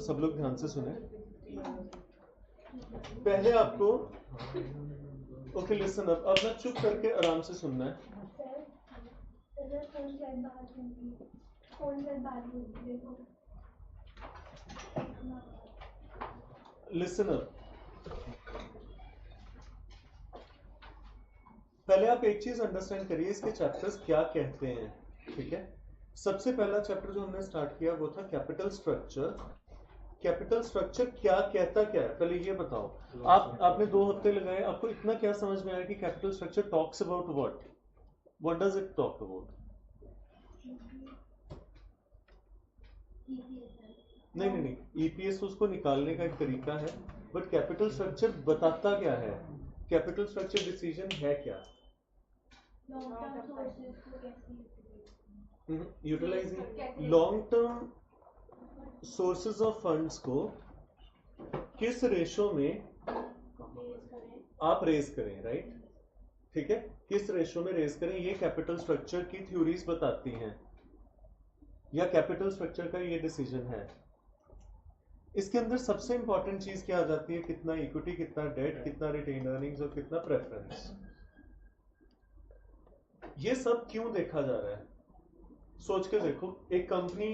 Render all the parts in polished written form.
सब लोग ध्यान से सुने। पहले आपको ओके लिसन अब ना चुप करके आराम से सुनना है। लिसन अप, पहले आप एक चीज अंडरस्टैंड करिए, इसके चैप्टर्स क्या कहते हैं, ठीक है। सबसे पहला चैप्टर जो हमने स्टार्ट किया वो था कैपिटल स्ट्रक्चर। कैपिटल स्ट्रक्चर क्या कहता क्या है, पहले ये बताओ। आपने 2 हफ्ते लगाए, आपको इतना क्या समझ में आया कि capital structure talks about what does it talk about? नहीं, ईपीएस उसको निकालने का एक तरीका है, बट कैपिटल स्ट्रक्चर बताता क्या है? कैपिटल स्ट्रक्चर डिसीजन है क्या? Utilising long term sources of funds को किस रेशो में आप रेज करें, राइट? ठीक है, किस रेशो में रेज करें, ये कैपिटल स्ट्रक्चर की थ्योरीज बताती हैं, या कैपिटल स्ट्रक्चर का ये डिसीजन है। इसके अंदर सबसे इंपॉर्टेंट चीज क्या आ जाती है? कितना इक्विटी, कितना डेट, कितना रिटेन अर्निंग्स और कितना प्रेफरेंस। ये सब क्यों देखा जा रहा है? सोच के देखो, एक कंपनी,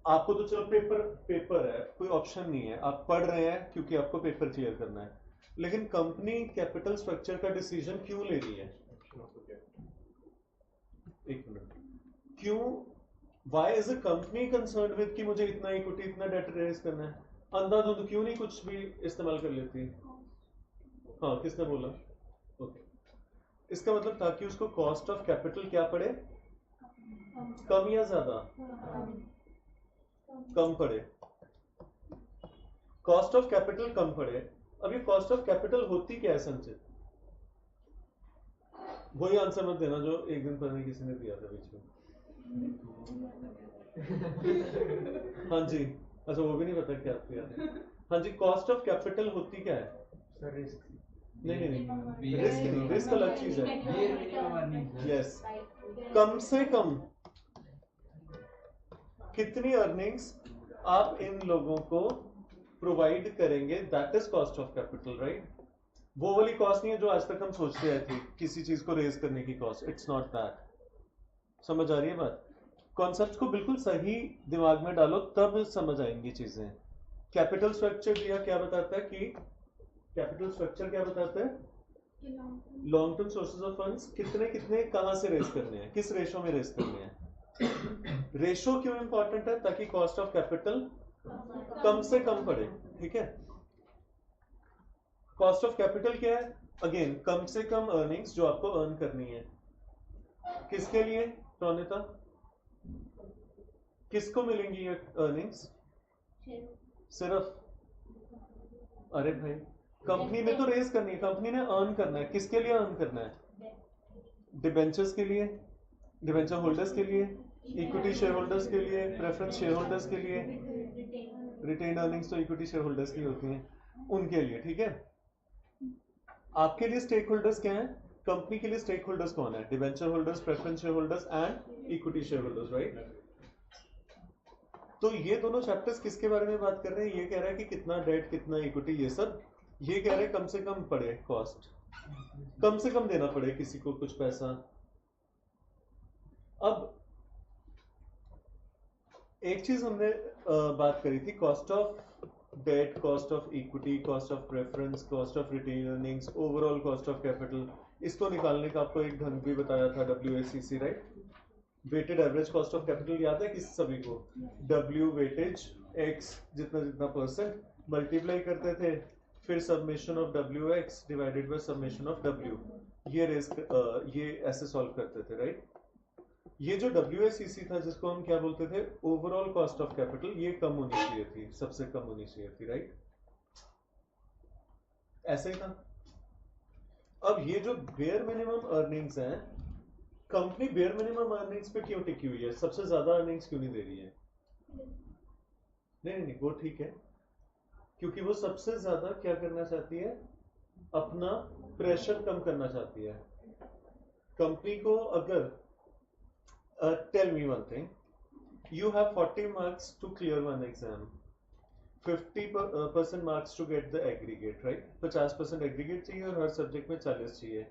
आपको तो चलो पेपर है, कोई ऑप्शन नहीं है, आप पढ़ रहे हैं क्योंकि आपको पेपर क्लियर करना है, लेकिन कंपनी कैपिटल स्ट्रक्चर का डिसीजन क्यों ले रही है? एक मिनट, क्यों, why is a company concern with कि मुझे इतना इक्विटी इतना डेट रेज करना है? अंधाधुंध क्यों नहीं कुछ भी इस्तेमाल कर लेती? हाँ, किसने बोला? ओके, इसका मतलब था कि उसको कॉस्ट ऑफ कैपिटल क्या पड़े, कम या ज्यादा? कम पड़े, कॉस्ट ऑफ कैपिटल कम पड़े। अब ये कॉस्ट ऑफ कैपिटल होती क्या है संचित? वही आंसर मत देना जो एक दिन पहले किसी ने दिया था बीच में। हाँ जी, अच्छा वो भी नहीं पता क्या किया। हाँ जी, कॉस्ट ऑफ कैपिटल होती क्या है? सर रिस्क नहीं, रिस्क नहीं, रिस्क अलग चीज है। यस, कम से कम कितनी अर्निंग्स आप इन लोगों को प्रोवाइड करेंगे, that is cost of capital, right? वो वाली कॉस्ट नहीं है जो आज तक हम सोचते आए थे, किसी चीज को रेज करने की कॉस्ट, इट्स नॉट दैट। समझ आ रही है बात? कॉन्सेप्ट को बिल्कुल सही दिमाग में डालो, तब समझ आएंगी चीजें। कैपिटल स्ट्रक्चर दिया क्या बताता है कि कैपिटल स्ट्रक्चर क्या बताता है? Long term sources of funds कितने कितने कहां से रेज करने हैं, किस रेशो में रेज करने हैं। रेशो क्यों इंपॉर्टेंट है? ताकि कॉस्ट ऑफ कैपिटल कम से कम पड़े, ठीक है। कॉस्ट ऑफ कैपिटल क्या है? अगेन, कम से कम अर्निंग्स जो आपको अर्न करनी है। किसके लिए रोनिता? किसको मिलेंगी ये अर्निंग्स? सिर्फ, अरे भाई, कंपनी ने तो रेज करनी है, कंपनी ने अर्न करना है। किसके लिए अर्न करना है? डिबेंचर्स के लिए, डिबेंचर होल्डर्स के लिए, इक्विटी शेयर होल्डर्स के लिए, प्रेफरेंस शेयर होल्डर्स के लिए, रिटेन अर्निंग्स तो इक्विटी शेयर होल्डर्स की होती हैं, उनके लिए, ठीक है। आपके लिए स्टेक होल्डर्स क्या है? कंपनी के लिए स्टेक होल्डर्स कौन है? Debenture holders, preference share holders and equity share holders, right? तो ये दोनों चैप्टर्स किसके बारे में बात कर रहे हैं? ये कह रहा है कि कितना डेट, कितना इक्विटी, ये सब। ये कह रहे हैं कम से कम पड़े कॉस्ट, कम से कम देना पड़े किसी को कुछ पैसा। अब एक चीज हमने बात करी थी, cost of debt, cost of equity, cost of preference, cost of retained earnings, overall cost of capital. इसको निकालने का आपको एक ढंग भी बताया था, WACC, right? Weighted average cost of capital याद है किस सभी को? W वेटेज x जितना जितना परसेंट मल्टीप्लाई करते थे, फिर summation of WX divided by summation of W, ये ऐसे सॉल्व करते थे, राइट? ये जो WACC था, जिसको हम क्या बोलते थे? ओवरऑल कॉस्ट ऑफ कैपिटल, ये कम होनी चाहिए थी, सबसे कम होनी चाहिए थी, राइट? ऐसे ही था। अब ये जो बेयर मिनिमम अर्निंग्स हैं, कंपनी बेयर मिनिमम अर्निंग्स पे क्यों टिकी हुई है? सबसे ज्यादा अर्निंग्स क्यों नहीं दे रही है? नहीं, वो ठीक है, क्योंकि वो सबसे ज्यादा क्या करना चाहती है? अपना प्रेशर कम करना चाहती है। कंपनी को अगर tell me one thing, You have 40 marks to clear one exam. 50% marks to get the aggregate, right? 50% aggregate चाहिए और हर सब्जेक्ट में 40 चाहिए.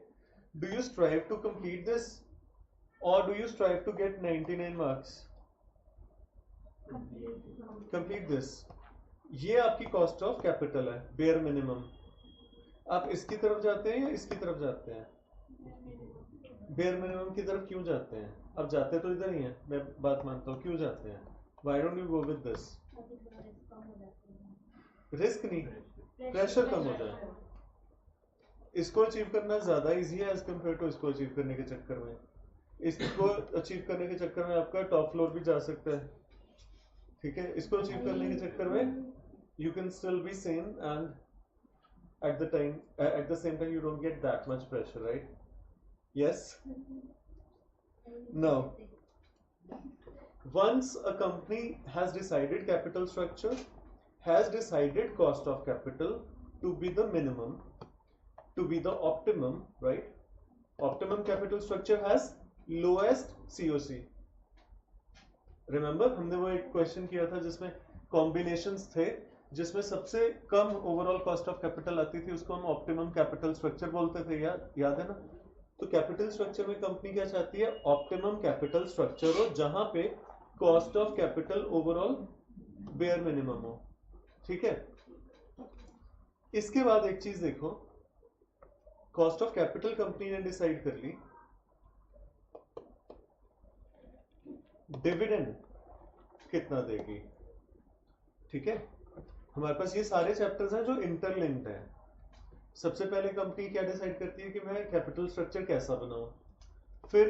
Do you strive to complete this, or do you strive to get 99 marks? Complete this. ये आपकी cost of capital है, bare minimum. आप इसकी तरफ जाते हैं या इसकी तरफ जाते हैं? बेयर मिनिमम की तरफ क्यों जाते हैं? अब जाते तो इधर ही हैं, मैं बात मानता हूँ. क्यों जाते हैं? Why don't you go with this? Risk नहीं, प्रेशर कम हो जाए. इसको अचीव करना ज्यादा इजी है एज कम्पेयर टू इसको अचीव करने के चक्कर में. इसको अचीव करने के चक्कर में आपका टॉप फ्लोर भी जा सकता है, ठीक है. इसको अचीव करने के चक्कर में you can still be same and at the same time you don't get that much pressure, right? Yes. No. Once a company has decided capital structure, has decided cost of capital to be the minimum, to be the optimum, right? Optimum capital structure has lowest COC. Remember हमने वो एक question किया था जिसमें combinations थे, जिसमें सबसे कम overall cost of capital आती थी, उसको हम ऑप्टिमम कैपिटल स्ट्रक्चर बोलते थे. याद है ना? तो कैपिटल स्ट्रक्चर में कंपनी क्या चाहती है? ऑप्टिमम कैपिटल स्ट्रक्चर हो जहां पे cost of capital overall bare minimum हो, ठीक है. इसके बाद एक चीज देखो, कॉस्ट ऑफ कैपिटल कंपनी ने डिसाइड कर ली. डिविडेंड कितना देगी, ठीक है. हमारे पास ये सारे चैप्टर्स हैं जो इंटरलिंक्ड हैं. सबसे पहले कंपनी क्या डिसाइड करती है कि मैं कैपिटल स्ट्रक्चर कैसा बनाऊं, फिर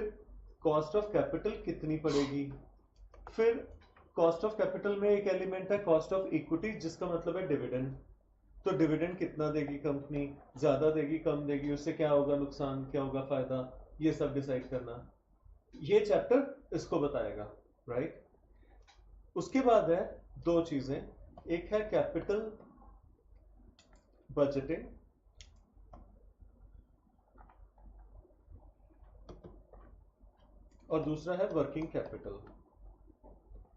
कॉस्ट ऑफ कैपिटल कितनी पड़ेगी, फिर कॉस्ट ऑफ कैपिटल में एक एलिमेंट है कॉस्ट ऑफ इक्विटी, जिसका मतलब है डिविडेंड. तो डिविडेंड कितना देगी कंपनी, ज्यादा देगी कम देगी, उससे क्या होगा नुकसान, क्या होगा फायदा, ये सब डिसाइड करना. ये चैप्टर इसको बताएगा, राइट. उसके बाद है दो चीजें, एक है कैपिटल बजटिंग और दूसरा है वर्किंग कैपिटल.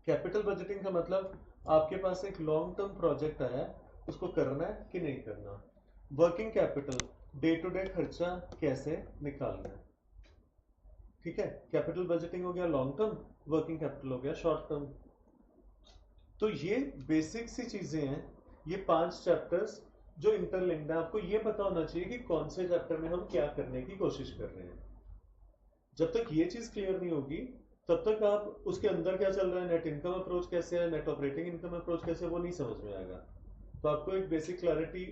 कैपिटल बजटिंग का मतलब आपके पास एक लॉन्ग टर्म प्रोजेक्ट आया है, उसको करना है कि नहीं करना. Working capital day to day खर्चा कैसे निकालना है, ठीक है. कैपिटल बजटिंग हो गया लॉन्ग टर्म, वर्किंग कैपिटल हो गया शॉर्ट टर्म. तो ये बेसिक सी चीजें हैं, ये 5 चैप्टर्स जो इंटरलिंक्ड है. आपको ये पता होना चाहिए कि कौन से चैप्टर में हम क्या करने की कोशिश कर रहे हैं. जब तक ये चीज क्लियर नहीं होगी तब तक आप उसके अंदर क्या चल रहा है, नेट इनकम अप्रोच कैसे है, नेट ऑपरेटिंग इनकम अप्रोच कैसे है, वो नहीं समझ में आएगा. तो आपको एक बेसिक क्लैरिटी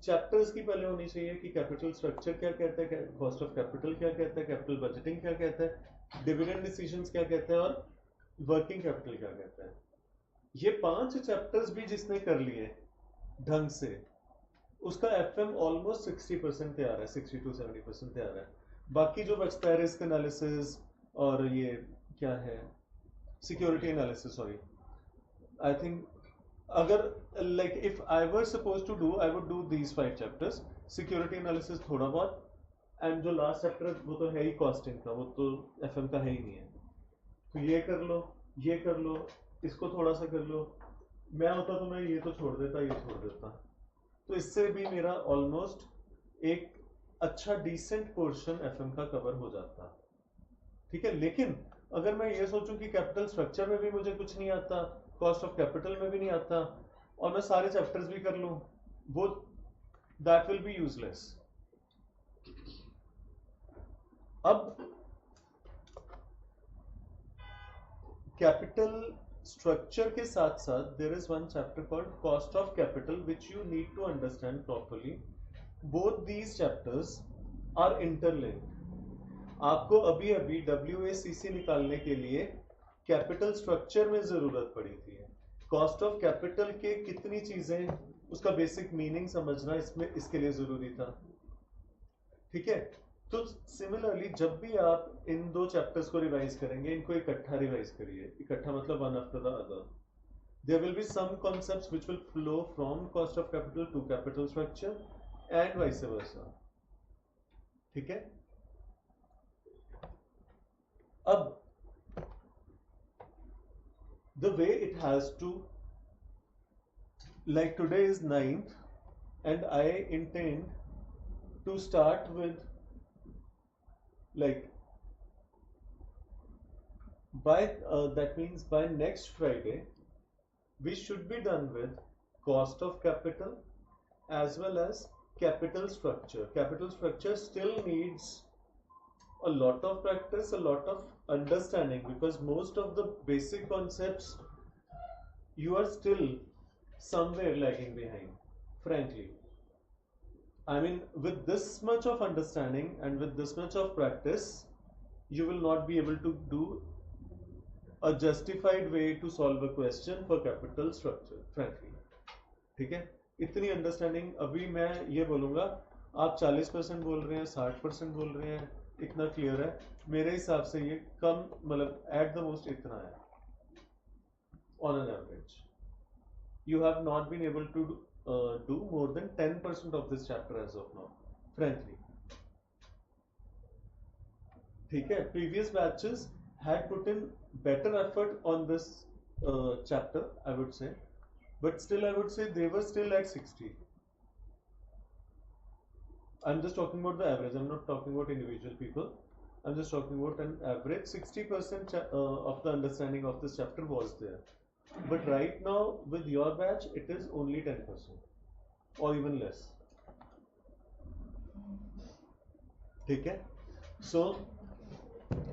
चैप्टर्स की पहले होनी चाहिए कि कैपिटल स्ट्रक्चर क्या कहता है, कॉस्ट ऑफ कैपिटल क्या कहता है, कैपिटल बजटिंग क्या कहता है, डिविडेंड डिसीजंस क्या कहते हैं और वर्किंग कैपिटल क्या कहता है. ये 5 चैप्टर्स भी जिसने कर लिए ढंग से, उसका एफएम ऑलमोस्ट 60% तैयार है, 60 to 70% तैयार है. बाकी जो बचता है रिस्क एनालिसिस और ये क्या है, security analysis. Sorry, I think अगर like if I were suppose to do, I would do these 5 chapters. Security analysis थोड़ा बहुत, एंड जो लास्ट चैप्टर वो तो है ही कॉस्टिंग का, वो तो एफएम का है ही नहीं है. तो ये कर लो, ये कर लो, इसको थोड़ा सा कर लो. मैं होता तो मैं ये तो छोड़ देता, ये छोड़ देता. तो इससे भी मेरा ऑलमोस्ट एक अच्छा डिसेंट पोर्शन एफएम का कवर हो जाता, ठीक है. लेकिन अगर मैं ये सोचूं कि कैपिटल स्ट्रक्चर में भी मुझे कुछ नहीं आता, कॉस्ट ऑफ कैपिटल में भी नहीं आता, और मैं सारे चैप्टर्स भी कर लूं, वो दैट विल बी यूजलेस. अब कैपिटल स्ट्रक्चर के साथ साथ there is one chapter called cost of capital which you need to understand properly. Both these chapters are interlinked. आपको अभी अभी WACC निकालने के लिए कैपिटल स्ट्रक्चर में जरूरत पड़ी थी. कॉस्ट ऑफ कैपिटल के कितनी चीजें, उसका बेसिक मीनिंग समझना इसमें इसके लिए जरूरी था, ठीक है. तो सिमिलरली जब भी आप इन 2 चैप्टर्स को रिवाइज करेंगे, इनको इकट्ठा रिवाइज करिए. इकट्ठा मतलब one after the other. There will be some concepts which will flow from cost of capital to capital structure and vice versa, ठीक है. अब the way it has to, like today is 9th and I intend to start with, like, by that means by next Friday we should be done with cost of capital as well as capital structure. Capital structure still needs a lot of practice, a lot of understanding, because most of the basic concepts you are still somewhere lagging behind, frankly. I mean, with this much of understanding and with this much of practice, you will not be able to do a justified way to solve a question for capital structure, frankly. ठीक है, इतनी understanding अभी मैं ये बोलूँगा, आप 40% बोल रहे हैं, 60% बोल रहे हैं, इतना क्लियर है मेरे हिसाब से, ये कम, मतलब एट द मोस्ट इतना है on an average. You have not been able to do more than 10% of this chapter as of now, frankly. ठीक है, previous batches had put in better effort on this chapter, I would say, but still I would say they were still at 60. I'm just talking about the average, I'm not talking about individual people. I'm just talking about an average. 60% of the understanding of this chapter was there. But right now, with your batch, it is only 10% or even less. Okay? So,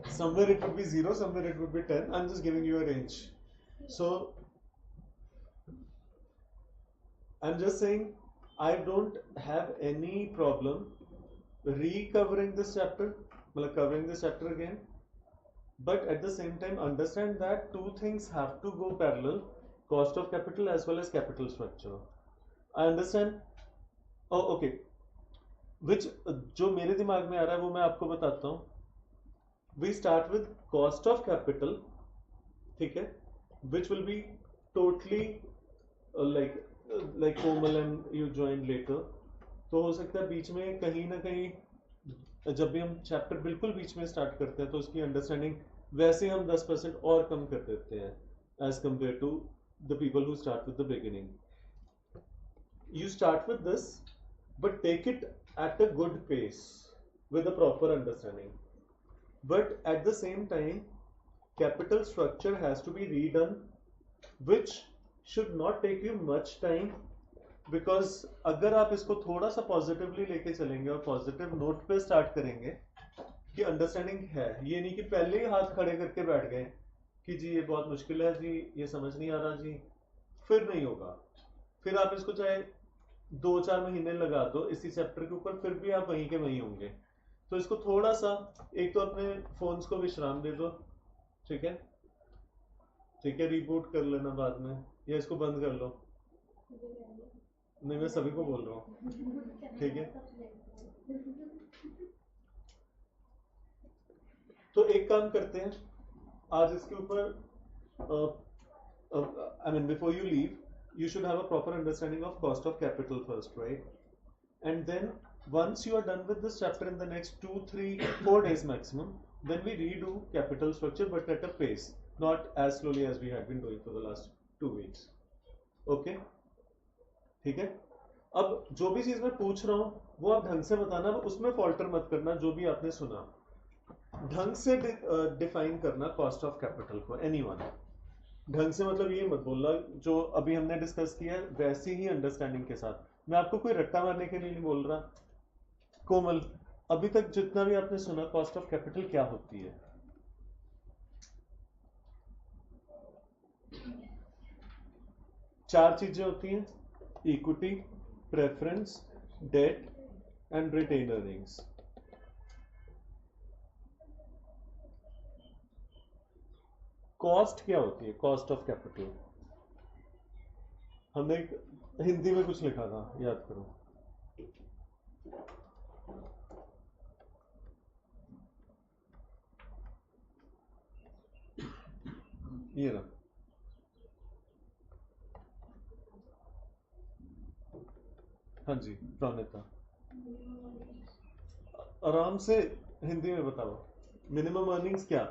somewhere it would be 0, somewhere it would be 10. I'm just giving you a range. So, I'm just saying, I don't have any problem recovering this chapter, covering this chapter again. But at the same time, understand that two things have to go parallel: cost of capital as well as capital structure. I understand. Oh, okay. Which जो मेरे दिमाग में आ रहा है वो मैं आपको बताता हूँ. We start with cost of capital, ठीक है? Which will be totally like Komal and you join later. तो हो सकता है बीच में कहीं ना कहीं, जब भी हम चैप्टर बिल्कुल बीच में स्टार्ट करते हैं तो उसकी अंडरस्टैंडिंग वैसे हम 10% और कम कर देते हैं as compare to the people who start with the beginning. You start with this but take it at a good pace with a proper understanding, but at the same time capital structure has to be read, which should not take you much time, because अगर आप इसको थोड़ा सा positively लेके चलेंगे और positive note पे start करेंगे कि अंडरस्टैंडिंग है, ये नहीं कि पहले ही हाथ खड़े करके बैठ गए कि जी ये बहुत मुश्किल है जी, ये समझ नहीं आ रहा जी, फिर नहीं होगा. फिर आप इसको चाहे 2-4 महीने लगा दो इसी चैप्टर के ऊपर, फिर भी आप वहीं के वहीं होंगे. तो इसको थोड़ा सा, एक तो अपने फोन्स को विश्राम दे दो, ठीक है, ठीक है, रिबूट कर लेना बाद में, या इसको बंद कर लो. नहीं, मैं सभी को बोल रहा हूँ, ठीक है. तो एक काम करते हैं आज इसके ऊपर, I mean before you leave, you should have a proper understanding of cost of capital first, right? And then once you are done with this chapter in the next 2, 3, 4 days maximum, then we redo capital structure, but at a pace, not as slowly as we had been doing for the last 2 weeks. Okay? ठीक है. अब जो भी चीज मैं पूछ रहा हूँ वो आप ढंग से बताना, उसमें फॉल्टर मत करना. जो भी आपने सुना ढंग से डिफाइन करना कॉस्ट ऑफ कैपिटल को. एनीवन ढंग से, मतलब ये मत बोलना जो अभी हमने डिस्कस किया है वैसी ही अंडरस्टैंडिंग के साथ. मैं आपको कोई रट्टा मारने के लिए नहीं बोल रहा. कोमल, अभी तक जितना भी आपने सुना, कॉस्ट ऑफ कैपिटल क्या होती है? चार चीजें होती हैं: equity, preference, debt and retained earnings. Cost क्या होती है? Cost of capital. हमने हिंदी में कुछ लिखा था, याद करो. ये ना, हाँ जी, प्रणीता आराम से हिंदी में बताओ. मिनिमम अर्निंग्स क्या?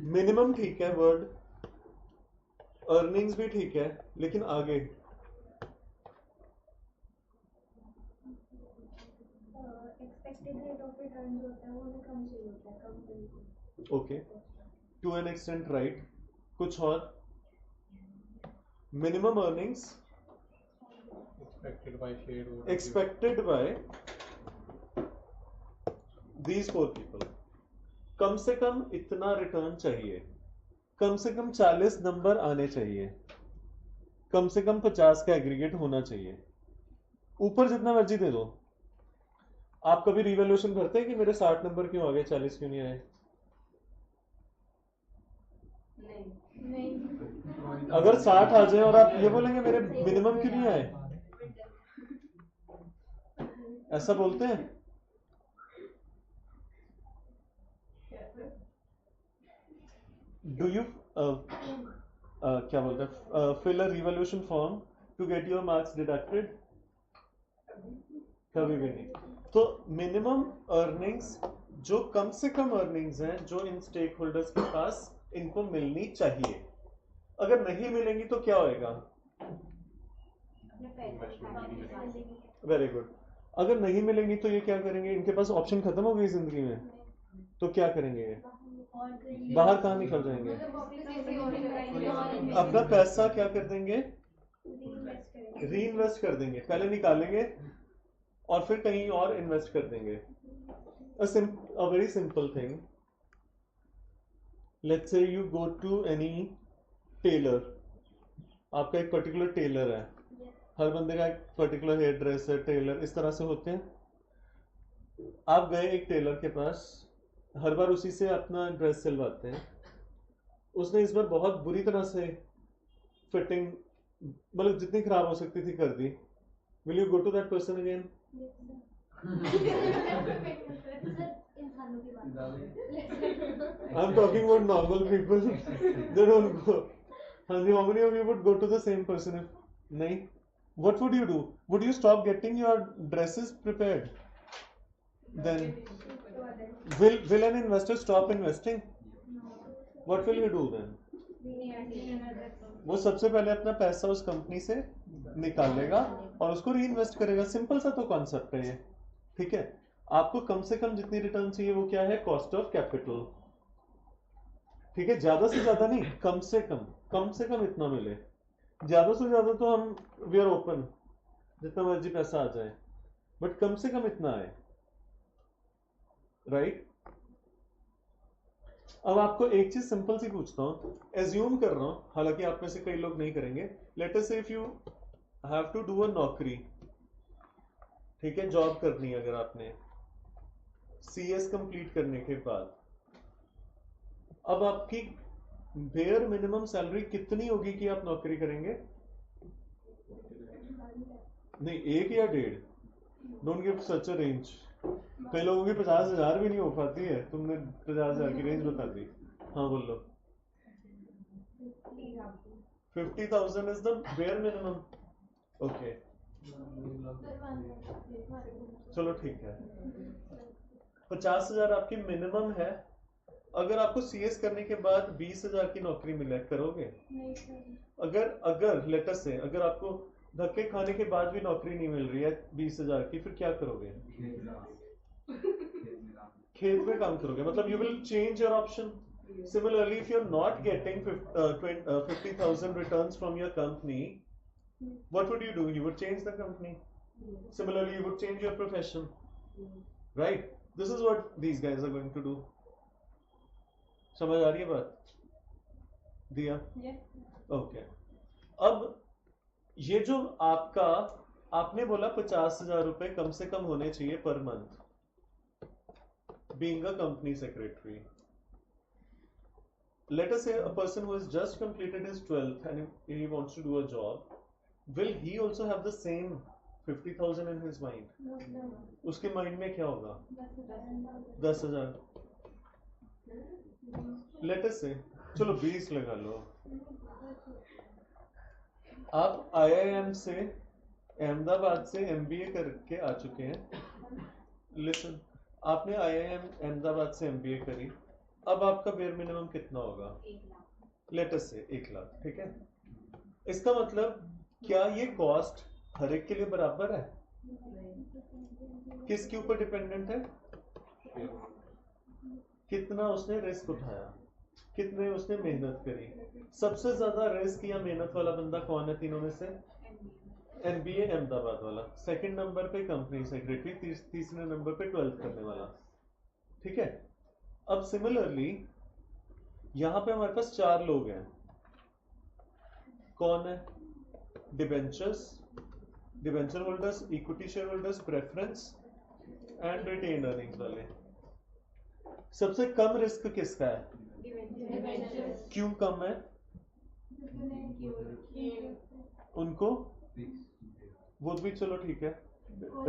मिनिमम ठीक है वर्ड, अर्निंग्स भी ठीक है, लेकिन आगे एक्सपेक्टेड रेट ऑफ रिटर्न जो होता है वो हमें कम चाहिए होता है, कम चाहिए। Okay, to an extent right. कुछ और? Minimum earnings expected by these 4 people, कम से कम इतना रिटर्न चाहिए, कम से कम 40 नंबर आने चाहिए, कम से कम 50 का एग्रीगेट होना चाहिए। ऊपर जितना मर्जी दे दो। आप कभी रिवैल्यूएशन करते हैं कि मेरे 60 नंबर क्यों आ गए, 40 क्यों नहीं आए? नहीं। अगर 60 आ जाए और आप ये बोलेंगे मेरे मिनिमम क्यों नहीं आए, ऐसा बोलते हैं? डू यू क्या बोलते हैं, fill a revaluation form to get your marks deducted? कभी भी नहीं। तो मिनिमम अर्निंग्स, जो कम से कम अर्निंग्स हैं जो इन स्टेक होल्डर्स के पास इनको मिलनी चाहिए, अगर नहीं मिलेंगी तो क्या होएगा? Very good. अगर नहीं मिलेंगी तो ये क्या करेंगे? इनके पास ऑप्शन खत्म हो गई जिंदगी में, तो क्या करेंगे ये? बाहर कहाँ निकल जाएंगे? अपना पैसा क्या कर देंगे? री इन्वेस्ट कर देंगे। पहले निकालेंगे और फिर कहीं और इन्वेस्ट कर देंगे। a very simple thing, let's say you go to any tailor, आपका एक पर्टिकुलर टेलर है, हर बंदे का एक पर्टिकुलर हेयर ड्रेसर, टेलर इस तरह से होते हैं। आप गए एक टेलर के पास, हर बार उसी से अपना ड्रेस सिलवाते हैं, उसने इस बार बहुत बुरी तरह से फिटिंग, मतलब जितनी खराब हो सकती थी कर दी। Will you go to that person again? I'm talking about normal people. They don't go. How many of you would go to the same person if नहीं? What would you do? Would you stop getting your dresses prepared? Then will an investor stop investing? What will you do then? वो सबसे पहले अपना पैसा उस company से निकालेगा और उसको री इन्वेस्ट करेगा। सिंपल सा तो कॉन्सेप्ट है ये, ठीक है। आपको कम से कम जितनी रिटर्न चाहिए वो क्या है? कॉस्ट ऑफ कैपिटल, ठीक है। ज्यादा से ज्यादा नहीं, कम से कम इतना मिले। ज्यादा से ज्यादा तो हम वी आर ओपन, जितना मर्जी पैसा आ जाए, बट कम से कम इतना आए, राइट? अब आपको एक चीज सिंपल सी पूछता हूं, एज्यूम कर रहा हूं, हालांकि आप में से कई लोग नहीं करेंगे। Let us say if you have to do a नौकरी, ठीक है, जॉब करनी है, अगर आपने CS कंप्लीट करने के बाद, अब आपकी बेयर मिनिमम सैलरी कितनी होगी कि आप नौकरी करेंगे? नहीं, 1 या 1.5? Don't give such a range. कई लोगों की 50,000 भी नहीं हो पाती है, तुमने 50,000 की रेंज बता दी। हाँ बोलो। 50,000 is the bare minimum. Okay, चलो ठीक है, 50,000 आपकी मिनिमम है। अगर आपको CS करने के बाद 20,000 की नौकरी मिले, करोगे? अगर लेट अस से अगर आपको धक्के खाने के बाद भी नौकरी नहीं मिल रही है 20,000 की, फिर क्या करोगे? खेत में काम करोगे, मतलब you will change your option. Similarly, if you're not getting 50,000 returns from your company, what would you do? You would change the company. Similarly, you would change your profession, right? This is what these guys are going to do. समझ आ रही है बात? दिया? Okay. अब ये जो आपका, आपने बोला 50,000 रुपए कम से कम होने चाहिए per month, being a company secretary. Let us say a person who has just completed his 12th and he wants to do a job, will he also have the same 50,000 in his mind? No. उसके mind में क्या होगा? 10,000। Late us से, चलो 20 लगा लो। आप IIM से, अहमदाबाद से MBA करके आ चुके हैं। लिसन, आपने IIM अहमदाबाद से MBA करी, अब आपका बेयर मिनिमम कितना होगा? 1 लाख। लेटेस्ट से 1 लाख, ठीक है। इसका मतलब क्या ये कॉस्ट हर एक के लिए बराबर है? किसके ऊपर डिपेंडेंट है? कितना उसने रिस्क उठाया, कितने उसने मेहनत करी। सबसे ज्यादा रिस्क या मेहनत वाला बंदा कौन है तीनों में से? एमबीए अहमदाबाद वाला। सेकंड नंबर पे कंपनी सेक्रेटरी, तीसरे नंबर पे 12th करने वाला, ठीक है। अब सिमिलरली यहां पे हमारे पास 4 लोग हैं। कौन है? Debentures, debenture holders, equity share holders, preference and retained earnings वाले। सबसे कम रिस्क किसका है? क्यों कम है? उनको वो भी चलो ठीक है।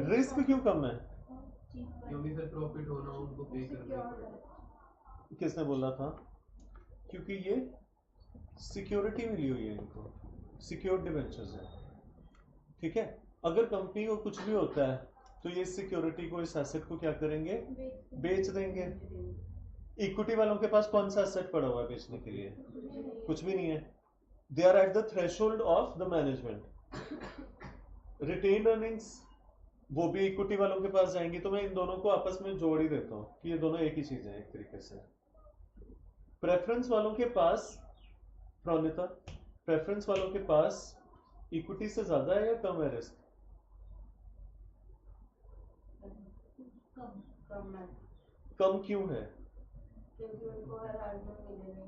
रिस्क क्यों कम है? क्योंकि सर प्रॉफिट होना उनको पे करना पड़ेगा। किसने बोला था? क्योंकि ये सिक्योरिटी मिली हुई है इनको, सिक्योर्ड डिबेंचर्स है, ठीक है। अगर कंपनी को कुछ भी होता है तो ये सिक्योरिटी को, इस एसेट को क्या करेंगे? बेच देंगे। इक्विटी वालों के पास कौन सा एसेट पड़ा हुआ है बेचने के लिए? कुछ भी नहीं है। They are at the threshold of the management. Retained earnings वो भी इक्विटी वालों के पास जाएंगी। तो मैं इन दोनों को आपस में जोड़ ही देता हूं कि ये दोनों एक ही चीज है एक तरीके से। प्रेफरेंस वालों के पास, प्रोनिता, प्रेफरेंस वालों के पास इक्विटी से ज्यादा है या कम है रिस्क? कम क्यों है? क्योंकि उनको हर हाल में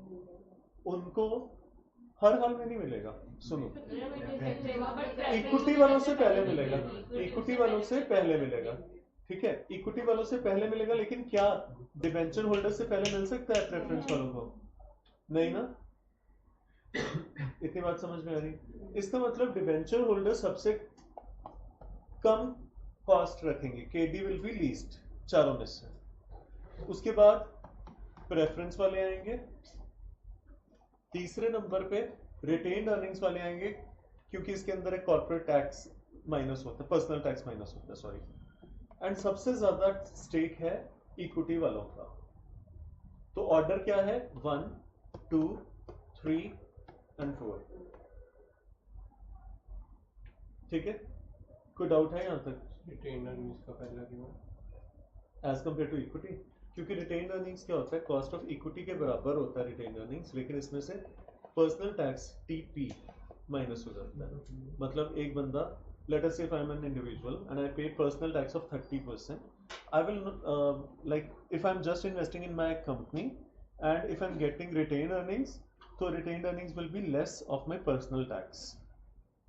मिलेगा। उनको हर हाल में नहीं मिलेगा। सुनो, इक्विटी वालों से पहले मिलेगा, इक्विटी वालों से पहले मिलेगा, ठीक है। इक्विटी वालों से पहले मिलेगा, लेकिन क्या डिबेंचर होल्डर से पहले मिल सकता है प्रेफरेंस वालों को? नहीं ना। इतनी बात समझ में आ रही? इसका मतलब डिबेंचर होल्डर सबसे कम कॉस्ट रखेंगे, केडी विल बी लीस्ट चारों में से। उसके बाद प्रेफरेंस वाले आएंगे, तीसरे नंबर पे रिटेन्ड अर्निंग्स वाले आएंगे, क्योंकि इसके अंदर एक कॉर्पोरेट टैक्स माइनस होता है, पर्सनल टैक्स माइनस होता है, सॉरी। एंड सबसे ज्यादा स्टेक है इक्विटी वालों का। तो ऑर्डर क्या है? 1, 2, 3 एंड 4, ठीक है। कोई डाउट है यहां तक? रिटेन अर्निंग्स का पहला क्यों एज कंपेयर टू इक्विटी? क्योंकि रिटेन अर्निंग्स क्या होता है? कॉस्ट ऑफ इक्विटी के बराबर होता है रिटेन अर्निंग्स, लेकिन इसमें से पर्सनल टैक्स टीपी माइनस हो जाता है। मतलब एक बंदा, let us say if I am an individual and I pay personal tax of 30%, I will like if I am just investing in my company and if I am getting retained earnings, so retained earnings will be less of my personal tax.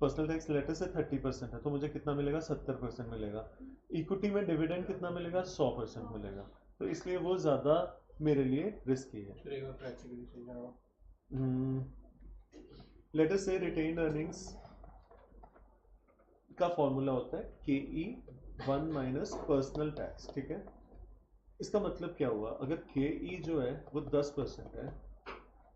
Personal tax later से 30% है, तो मुझे कितना मिलेगा? 70% मिलेगा। Equity में dividend कितना मिलेगा? 100% मिलेगा। तो इसलिए वो ज्यादा मेरे लिए रिस्की है। लेट अस से रिटेन्ड अर्निंग्स का फॉर्मूला होता है KE1 माइनस पर्सनल टैक्स, ठीक है। इसका मतलब क्या हुआ? अगर KE जो है वो 10% है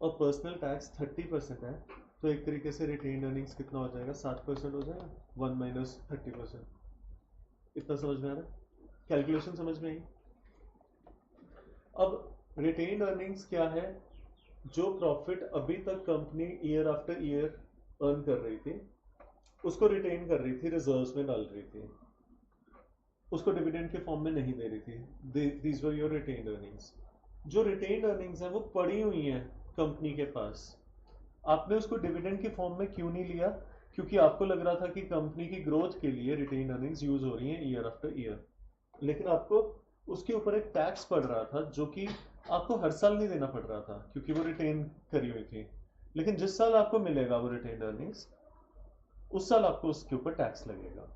और पर्सनल टैक्स 30% है, तो एक तरीके से रिटेन्ड अर्निंग्स कितना हो जाएगा? 7% हो जाएगा। 1 माइनस 30%। इतना समझ में आ रहा है? कैलकुलेशन समझ में आई? अब रिटेन्ड अर्निंग्स क्या है? जो प्रॉफिट अभी तक company year after year earn कर रही थी, उसको रिटेन कर रही थी, रिजर्व्स में डाल रही थी, उसको डिविडेंड के फॉर्म में नहीं दे रही थी। These were your retained earnings. जो रिटेन्ड अर्निंग्स है वो पड़ी हुई है कंपनी के पास। आपने उसको डिविडेंड के फॉर्म में क्यों नहीं लिया? क्योंकि आपको लग रहा था कि कंपनी की ग्रोथ के लिए रिटेन्ड अर्निंग्स यूज हो रही हैं ईयर आफ्टर ईयर, लेकिन आपको उसके ऊपर एक टैक्स पड़ रहा था जो कि आपको हर साल नहीं देना पड़ रहा था, क्योंकि वो रिटेन करी हुई थी। लेकिन जिस साल आपको मिलेगा वो रिटेन्ड अर्निंग्स, उस साल आपको उसके ऊपर टैक्स लगेगा।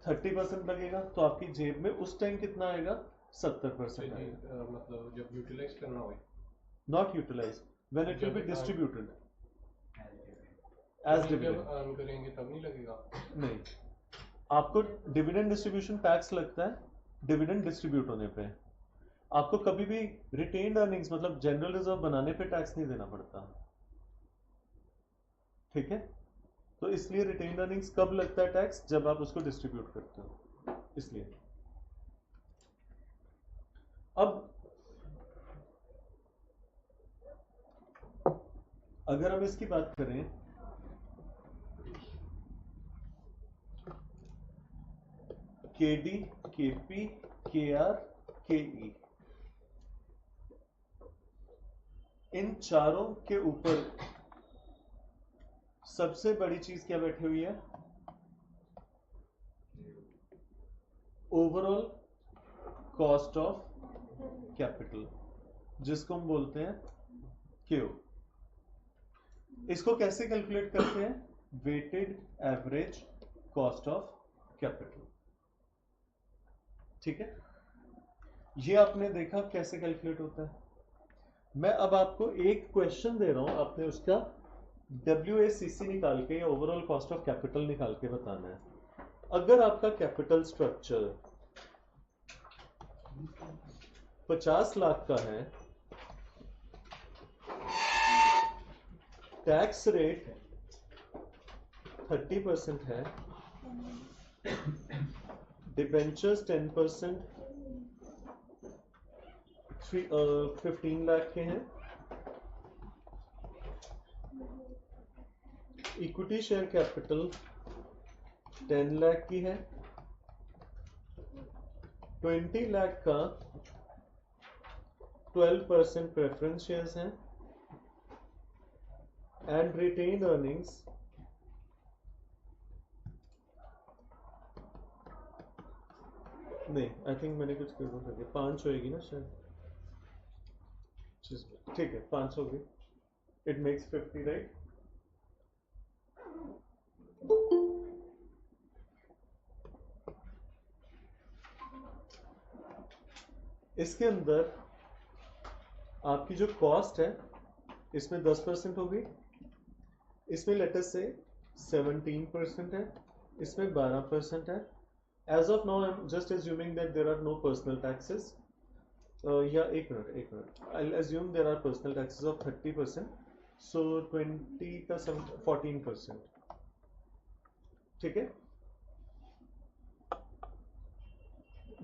30% लगेगा, तो आपकी जेब में उस टाइम कितना आएगा? 70% आएगा। मतलब जब यूटिलाइज करना हो, not utilise, when it will be distributed as dividend. Earn करेंगे तब नहीं लगेगा? नहीं, आपको डिविडेंड डिस्ट्रीब्यूशन टैक्स लगता है डिविडेंड डिस्ट्रीब्यूट होने पे। आपको कभी भी रिटेन्ड अर्निंग्स मतलब जनरल रिजर्व बनाने पे टैक्स नहीं देना पड़ता, ठीक है। तो इसलिए रिटेन्ड अर्निंग्स कब लगता है टैक्स? जब आप उसको डिस्ट्रीब्यूट करते हो, इसलिए। अब अगर हम इसकी बात करें, KD, KP, KR, KE, इन चारों के ऊपर सबसे बड़ी चीज क्या बैठी हुई है? ओवरऑल कॉस्ट ऑफ कैपिटल, जिसको हम बोलते हैं Q। इसको कैसे कैलकुलेट करते हैं? Weighted average cost of capital. ठीक है, ये आपने देखा कैसे कैलकुलेट होता है। मैं अब आपको एक क्वेश्चन दे रहा हूं, आपने उसका WACC निकाल के या ओवरऑल कॉस्ट ऑफ कैपिटल निकाल के बताना है। अगर आपका कैपिटल स्ट्रक्चर 50 लाख का है, टैक्स रेट 30% है, डिबेंचर्स 10%, 15 लाख के हैं, इक्विटी शेयर कैपिटल 10 लाख की है, 20 लाख का 12% प्रेफरेंस शेयर्स हैं, एंड रिटेन अर्निंग्स नहीं, आई थिंक मैंने कुछ कर दिया, 5 होएगी ना शायद। ठीक है, 5 होगी, इट मेक्स 50, राइट। इसके अंदर आपकी जो कॉस्ट है इसमें 10% होगी, इसमें लेटर से 17% है, इसमें 12% है। As of now I am just assuming that there are no personal taxes, या एक minute, I will assume there are personal taxes of 30%, so 20 का 14%। ठीक है,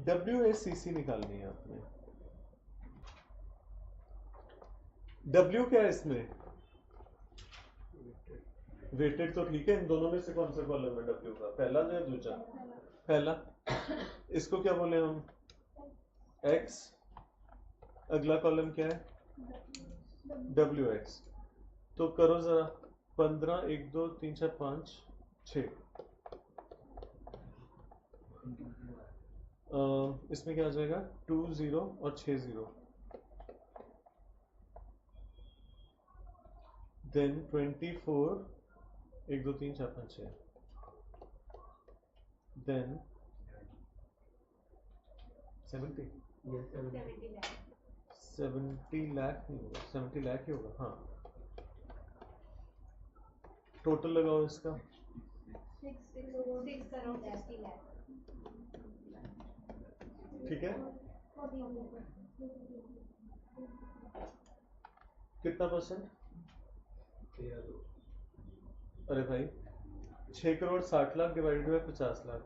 WACC निकालनी है आपने। W क्या है इसमें? वेटेड तो ठीक है, इन दोनों में से कौन सा कॉलम है W का? पहला या दूसरा? पहला। इसको क्या बोले हम? X। अगला कॉलम क्या है? WX। तो करो जरा, 15, 1, 2, 3, 4, 5, 6। इसमें क्या आ जाएगा? 2 0 और 6 0। देन 24, 1, 2, 3, 4, 5, 6। देन 70 लाख नहीं होगा, 70 लाख ही होगा। हाँ, टोटल लगाओ इसका। 6 करोड़ 60 लाख। ठीक है, कितना परसेंट? अरे भाई, 6 crore 60 lakh divided by 50 lakh,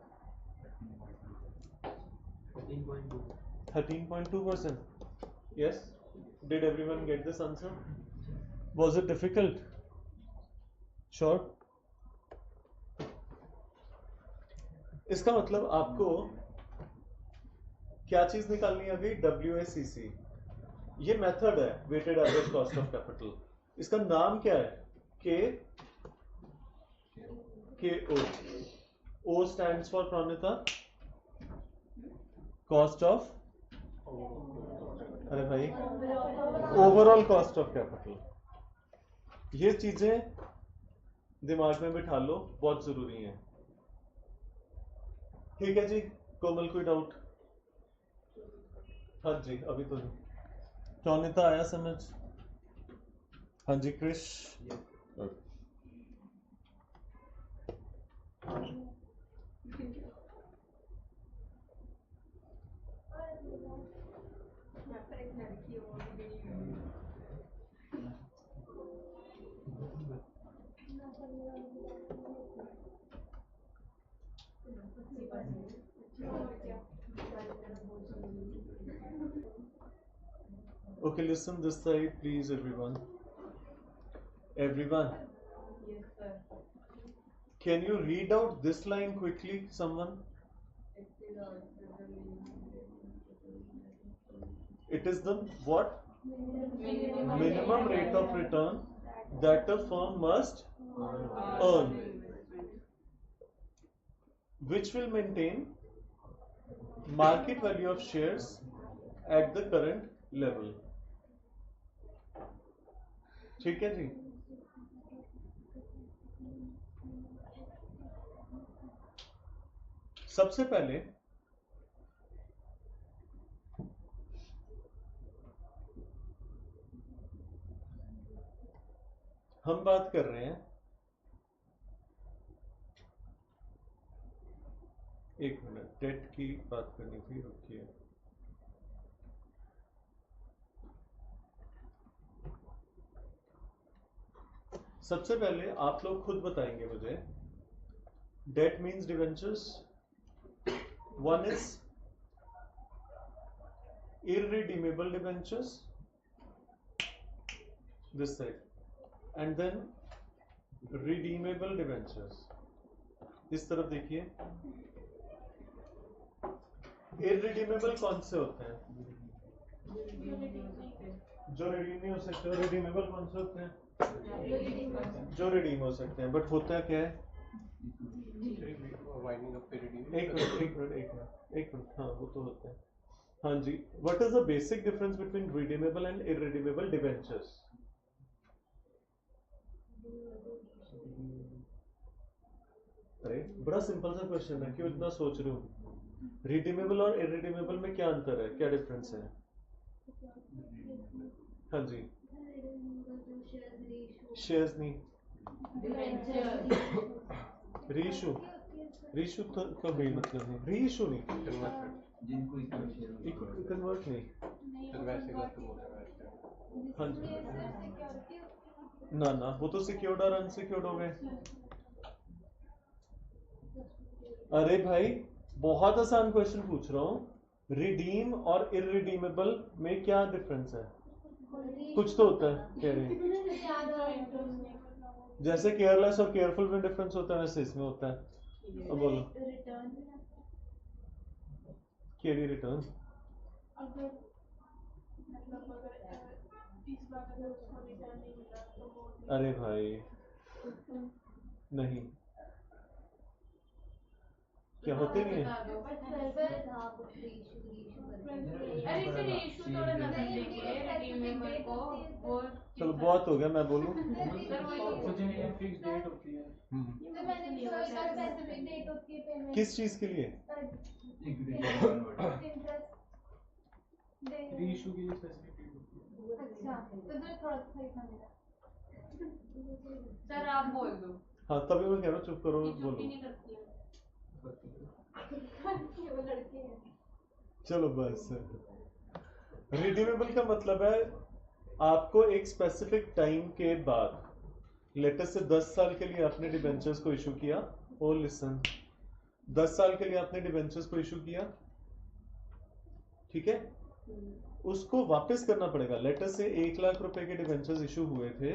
13.2%. Yes, did everyone get this answer? Was it difficult? Sure. इसका मतलब आपको क्या चीज निकालनी है अभी? WACC। ये मेथड है, weighted average cost of capital. इसका नाम क्या है? KO। O stands for Pranita, cost of, अरे भाई, ओवरऑल कॉस्ट ऑफ कैपिटल। ये चीजें दिमाग में बिठा लो, बहुत जरूरी है। ठीक है जी, कोमल कोई डाउट? हाँ जी, अभी तो नहीं। प्रणिता आया समझ? हाँ जी Krrish. Okay, listen this side, please, everyone. Everyone, Yes, sir. can you read out this line quickly, someone? It is the what? Minimum rate of return that a firm must earn, which will maintain market value of shares at the current level. ठीक है जी? सबसे पहले हम बात कर रहे हैं, एक मिनट, डेट की बात करनी थी, रुकिए। सबसे पहले आप लोग खुद बताएंगे मुझे, that means debentures, one is irredeemable debentures, this side, and then redeemable debentures. इस तरफ देखिए, irredeemable कौन से होते हैं? जो रिडीम नहीं हो सकते। redeemable कौन से होते हैं? जो रिडीम हो सकते हैं, बट होता क्या है? एक मिनट, हाँ वो तो होता है। हाँ जी, what is the basic difference between redeemable and irredeemable debentures? अरे बड़ा सिंपल सा क्वेश्चन है, क्यों इतना सोच रहे हो? रिडीमेबल और इररिडीमेबल में क्या अंतर है, क्या डिफरेंस है? हाँ जी, शेयर्स नहीं, रीइशू, रीइशू का भी मतलब नहीं, रीइशू नहीं, कन्वर्ट नहीं, हाँ जी, ना ना वो तो सिक्योर्ड और अनसिक्योर्ड हो गए। अरे भाई बहुत आसान क्वेश्चन पूछ रहा हूँ, रिडीम और इररिडीमेबल में क्या डिफरेंस है? कुछ तो होता है, कह रहे जैसे केयरलेस और केयरफुल में डिफरेंस होता है, वैसे इसमें होता है। अब बोलो, केयरली रिटर्न, अरे भाई नहीं, क्या होते नहीं है? चलो बहुत हो गया, मैं बोलूं? किस चीज के लिए? रीइशू के लिए स्पेसिफिक सर आप बोल दो। हाँ तभी मैं कह रहा हूँ, चुप करो, बोलो। चलो बस, रिडीमेबल का मतलब है आपको एक स्पेसिफिक टाइम के बाद, लेटर से 10 साल के लिए आपने डिबेंचर्स को इशू किया, और लिसन 10 साल के लिए आपने डिबेंचर्स को इशू किया, ठीक है, उसको वापस करना पड़ेगा। लेटर से 1 लाख रुपए के डिबेंचर्स इशू हुए थे,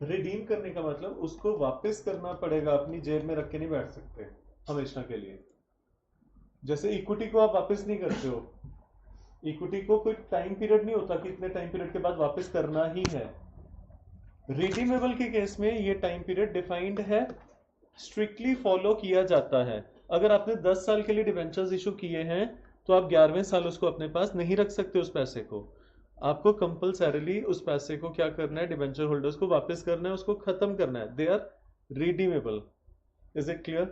रिडीम करने का मतलब उसको वापस करना पड़ेगा, अपनी जेब में रख के नहीं बैठ सकते हमेशा के लिए। जैसे इक्विटी को आप वापस नहीं करते हो, इक्विटी को कोई टाइम पीरियड नहीं होता कि इतने टाइम पीरियड के बाद वापस करना ही है। रिडीमेबल के केस में ये टाइम पीरियड डिफाइंड है, स्ट्रिक्टली फॉलो किया जाता है। अगर आपने 10 साल के लिए डिबेंचर्स इशू किए हैं तो आप 11वें साल उसको अपने पास नहीं रख सकते, उस पैसे को आपको कंपल्सरीली उस पैसे को क्या करना है, डिबेंचर होल्डर्स को वापस करना है, उसको खत्म करना है। They are redeemable. Is it clear?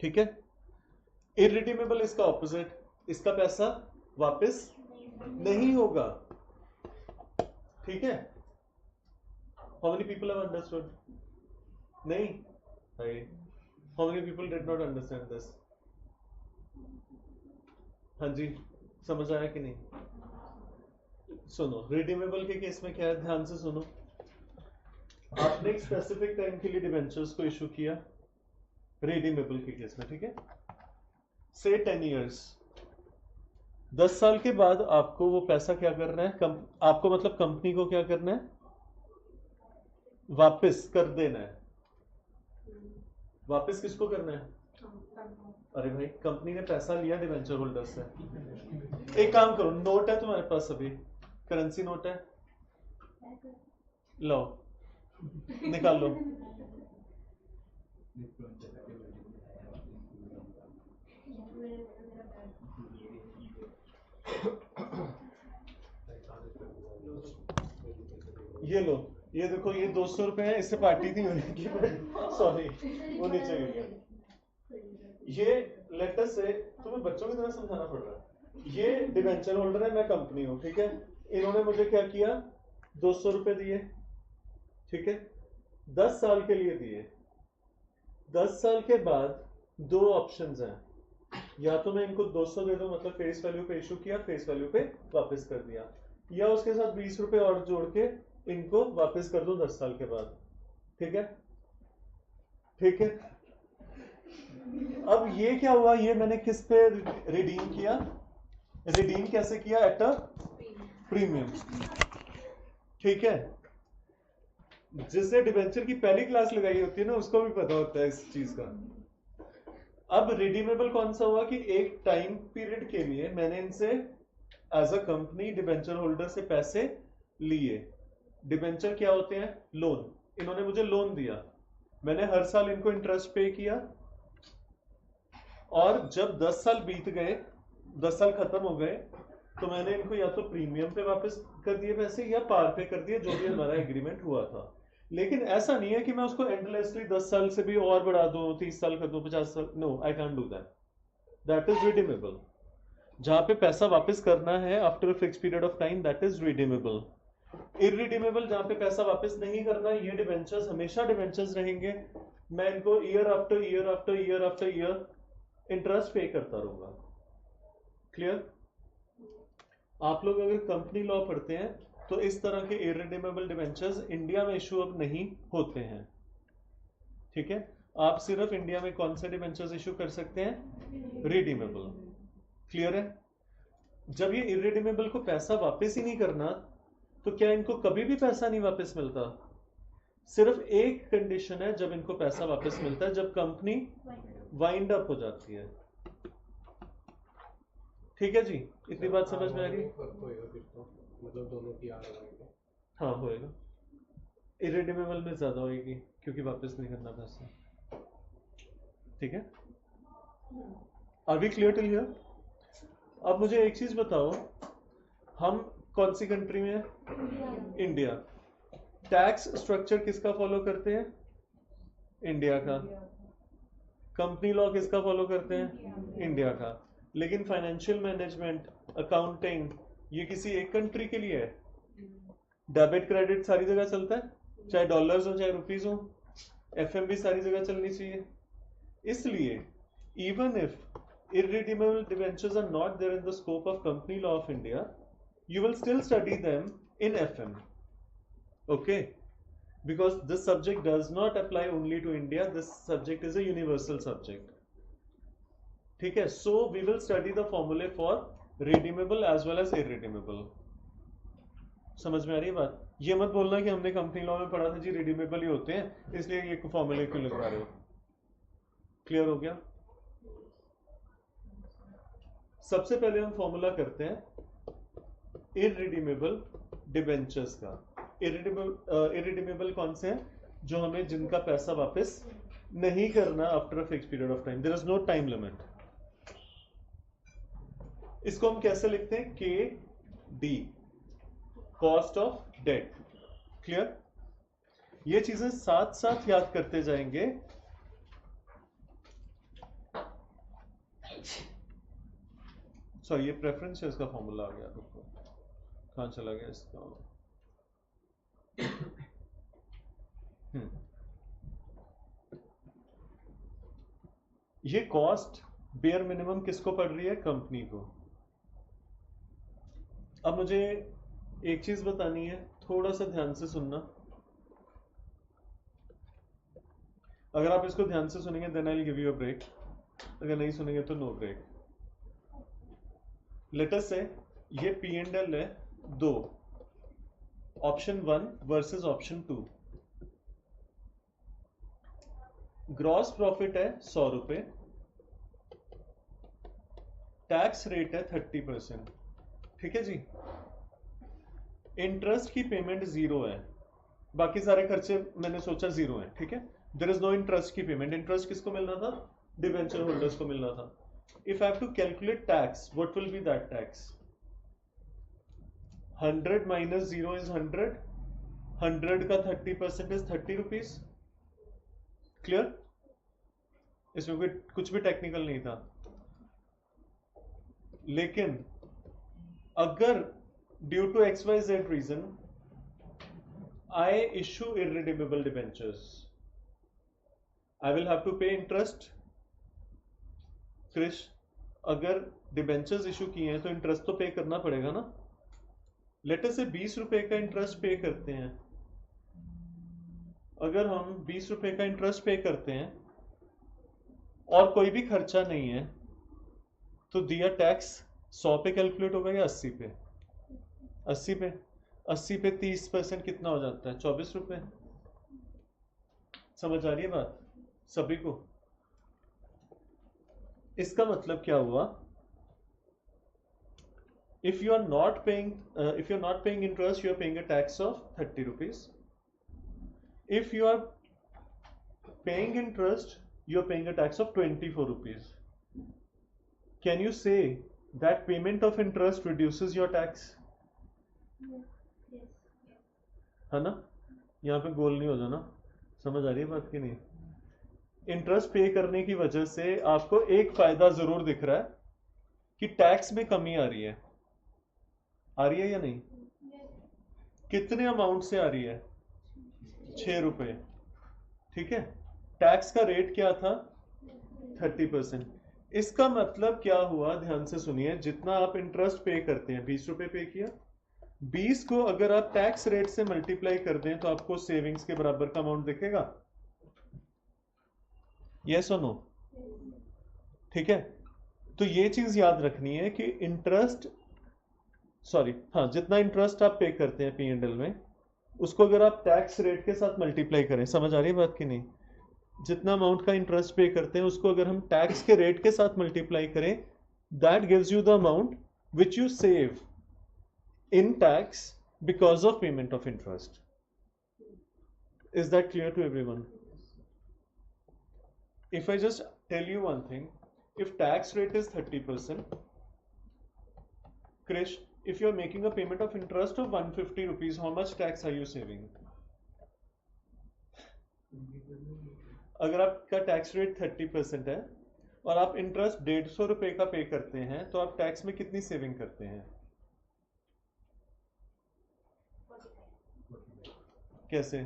ठीक है। इररिडीमेबल इसका ऑपोजिट, इसका पैसा वापस नहीं होगा, ठीक है। How many people have understood? नहीं, how many people did not understand this? हाँ जी, समझ आया कि नहीं? सुनो, रिडीमेबल के केस में क्या है, ध्यान से सुनो। आपने एक स्पेसिफिक टाइम के लिए डिबेंचर्स को इशू किया, रिडीमेबल के केस में, ठीक है, से 10 years। 10 साल के बाद आपको वो पैसा क्या करना है, आपको मतलब कंपनी को क्या करना है, वापस कर देना है। वापस किसको करना है? अरे भाई कंपनी ने पैसा लिया डिवेंचर होल्डर से। एक काम करो, नोट है तुम्हारे पास अभी, करेंसी नोट है, लो निकाल लो। ये लो, ये देखो, ये 200 रुपए है, इससे पार्टी नहीं होने की, सॉरी वो नीचे गिर गया। ये लेटर से तुम्हें बच्चों की तरह समझाना पड़ रहा है। ये डिवेंचर होल्डर है, मैं कंपनी हूं, ठीक है। इन्होंने मुझे क्या किया, 200 रुपए दिए, ठीक है, 10 साल के लिए दिए। 10 साल के बाद दो ऑप्शंस हैं, या तो मैं इनको 200 दे दूं, मतलब फेस वैल्यू पे इशू किया, फेस वैल्यू पे वापस कर दिया, या उसके साथ 20 रुपए और जोड़ के इनको वापस कर दूं 10 साल के बाद। ठीक है, ठीक है। अब ये क्या हुआ, ये मैंने किस पे रिडीम किया, रिडीम कैसे किया, एट अ प्रीमियम। ठीक है, जिसने डिबेंचर की पहली क्लास लगाई होती है ना, उसको भी पता होता है इस चीज का। अब रिडीमेबल कौन सा हुआ कि एक टाइम पीरियड के लिए मैंने इनसे as a company debenture holder से पैसे लिए। डिबेंचर क्या होते हैं, लोन। इन्होंने मुझे लोन दिया, मैंने हर साल इनको इंटरेस्ट पे किया, और जब 10 साल बीत गए, 10 साल खत्म हो गए, तो मैंने इनको या तो प्रीमियम पे वापस कर दिए पैसे, या पार पे कर दिए, जो भी हमारा एग्रीमेंट हुआ था। लेकिन ऐसा नहीं है कि मैं उसको एंडलेसली 10 साल से भी और बढ़ा दूं, 30 साल कर दूं, 50 साल, no, I can't do that. That is redeemable. जहां पे पैसा वापस करना है after a fix period of time, that is redeemable. Irredeemable, जहां पे पैसा वापस नहीं करना, ये डिबेंचर्स हमेशा डिबेंचर्स रहेंगे। मैं इनको year after year after year after year interest पे करता रहूंगा। क्लियर? आप लोग अगर कंपनी लॉ पढ़ते हैं तो इस तरह के इरिडीमेबल डिबेंचर्स इंडिया में इशू अब नहीं होते हैं। ठीक है, आप सिर्फ इंडिया में कौन से डिबेंचर्स इशू कर सकते हैं, रिडीमेबल। क्लियर है? जब ये इरिडीमेबल को पैसा वापस ही नहीं करना, तो क्या इनको कभी भी पैसा नहीं वापस मिलता? सिर्फ एक कंडीशन है जब इनको पैसा वापस मिलता है, जब कंपनी वाइंड अप हो जाती है। ठीक है जी, इतनी बात समझ में आ गई? मतलब दोनों की आर होगी। हाँ होएगा, इरिडीमेबल में ज्यादा होएगी क्योंकि वापस नहीं करना पैसा। ठीक है, are we clear till here? अब मुझे एक चीज बताओ, हम कौन सी कंट्री में हैं? इंडिया। टैक्स स्ट्रक्चर किसका फॉलो करते हैं? इंडिया का। कंपनी लॉ किसका फॉलो करते हैं? इंडिया का। लेकिन फाइनेंशियल मैनेजमेंट, अकाउंटिंग, ये किसी एक कंट्री के लिए है। डेबिट क्रेडिट सारी जगह चलता है, चाहे डॉलर्स हो चाहे रुपीज हो। एफएम भी सारी जगह चलनी चाहिए। इसलिए even if irredeemable debentures are not there in the scope of company law of India, you will still study them in FM. Okay, because this subject does not apply only to India, this subject is a universal subject. ठीक है, so we will study the formulae for redeemable as well as irredeemable. समझ में आ रही है बात? ये मत बोलना कि हमने कंपनी लॉ में पढ़ा था जी रिडीमेबल ही होते हैं, इसलिए ये फॉर्मूले क्यों लगवा रहे हो। क्लियर हो गया? सबसे पहले हम फॉर्मूला करते हैं इरिडीमेबल डिबेंचर्स का। इरिडीमेबल कौन से हैं? जो हमें, जिनका पैसा वापस नहीं करना after a fix period of time, there is no time limit. इसको हम कैसे लिखते हैं? K D, cost of debt. Clear? ये चीजें साथ साथ याद करते जाएंगे। सॉरी, ये प्रेफरेंसेस का फॉर्मूला आ गया, रुको कहां चला गया इसका। ये कॉस्ट बेयर मिनिमम किसको पड़ रही है? कंपनी को। अब मुझे एक चीज बतानी है, थोड़ा सा ध्यान से सुनना। अगर आप इसको ध्यान से सुनेंगे then I will give you a break, अगर नहीं सुनेंगे तो नो ब्रेक। लेट अस से ये पी एंड एल है 2, option 1 versus option 2। Gross profit है 100 रुपए, टैक्स रेट है 30%, ठीक है जी। इंटरेस्ट की पेमेंट 0 है, बाकी सारे खर्चे मैंने सोचा 0 है, ठीक है। देयर इज नो इंटरेस्ट की पेमेंट। इंटरेस्ट किसको मिलना था? डिवेंचर होल्डर्स को मिलना था। If I have to calculate tax, what will be that tax? 100 minus 0 is 100, 100 का 30% इज 30 रुपीज। क्लियर? इसमें कोई कुछ भी टेक्निकल नहीं था। लेकिन अगर due to XYZ reason I issue irredeemable debentures, I will have to pay interest. Krish, अगर डिबेंचर्स इशू किए हैं तो इंटरेस्ट तो पे करना पड़ेगा ना। लेट अस से 20 रुपए का इंटरेस्ट पे करते हैं। अगर हम 20 रुपए का इंटरेस्ट पे करते हैं और कोई भी खर्चा नहीं है, तो दिया टैक्स 100 पे कैलकुलेट होगा या 80 पे? 80 पे। 80 पे 30% कितना हो जाता है? 24 रुपए। समझ आ रही है बात सभी को? इसका मतलब क्या हुआ? if you are not paying interest, you are paying a tax of 30 rupees. If you are paying interest, you are paying a tax of 24 rupees. Can you say that payment of interest reduces your tax? है ना? यहाँ पे गोल नहीं हो जाना। समझ आ रही है बात की नहीं? इंटरेस्ट पे करने की वजह से आपको एक फायदा जरूर दिख रहा है कि टैक्स में कमी आ रही है। आ रही है या नहीं? कितने अमाउंट से आ रही है? 6 रुपए, ठीक है। टैक्स का रेट क्या था? 30%। इसका मतलब क्या हुआ? ध्यान से सुनिए। जितना आप इंटरेस्ट पे करते हैं, 20 रुपए पे किया, 20 को अगर आप टैक्स रेट से मल्टीप्लाई कर दें तो आपको सेविंग्स के बराबर का अमाउंट दिखेगा। यस और नो? ठीक है। तो ये चीज याद रखनी है कि जितना इंटरेस्ट आप पे करते हैं P&L में, उसको अगर आप टैक्स रेट के साथ मल्टीप्लाई करें, समझ आ रही है बात की नहीं? जितना अमाउंट का इंटरेस्ट पे करते हैं उसको अगर हम टैक्स के रेट के साथ मल्टीप्लाई करें, that gives you the amount which you save in tax because of payment of interest. Is that clear to everyone? If I just tell you one thing, if tax rate is 30%, Krish, if you are making a payment of interest of 150 rupees, how much tax are you saving? अगर आपका tax rate 30% है और आप interest 150 रुपए का पे करते हैं, तो आप टैक्स में कितनी सेविंग करते हैं? कैसे?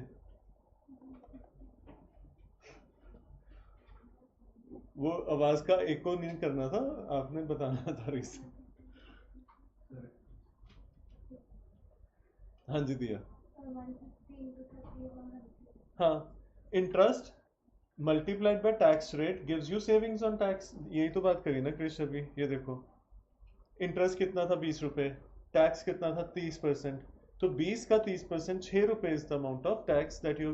वो आवाज का एको नहीं करना था, आपने बताना था रीजन। हाँ जी दिया। हाँ, interest multiplied by tax rate gives you savings on tax. यही तो बात करी ना कृष्ण अभी। ये देखो, इंटरेस्ट कितना था? 20 रुपए। टैक्स कितना था? 30%। तो 20 का 30%, 6 रुपए is the amount of tax that you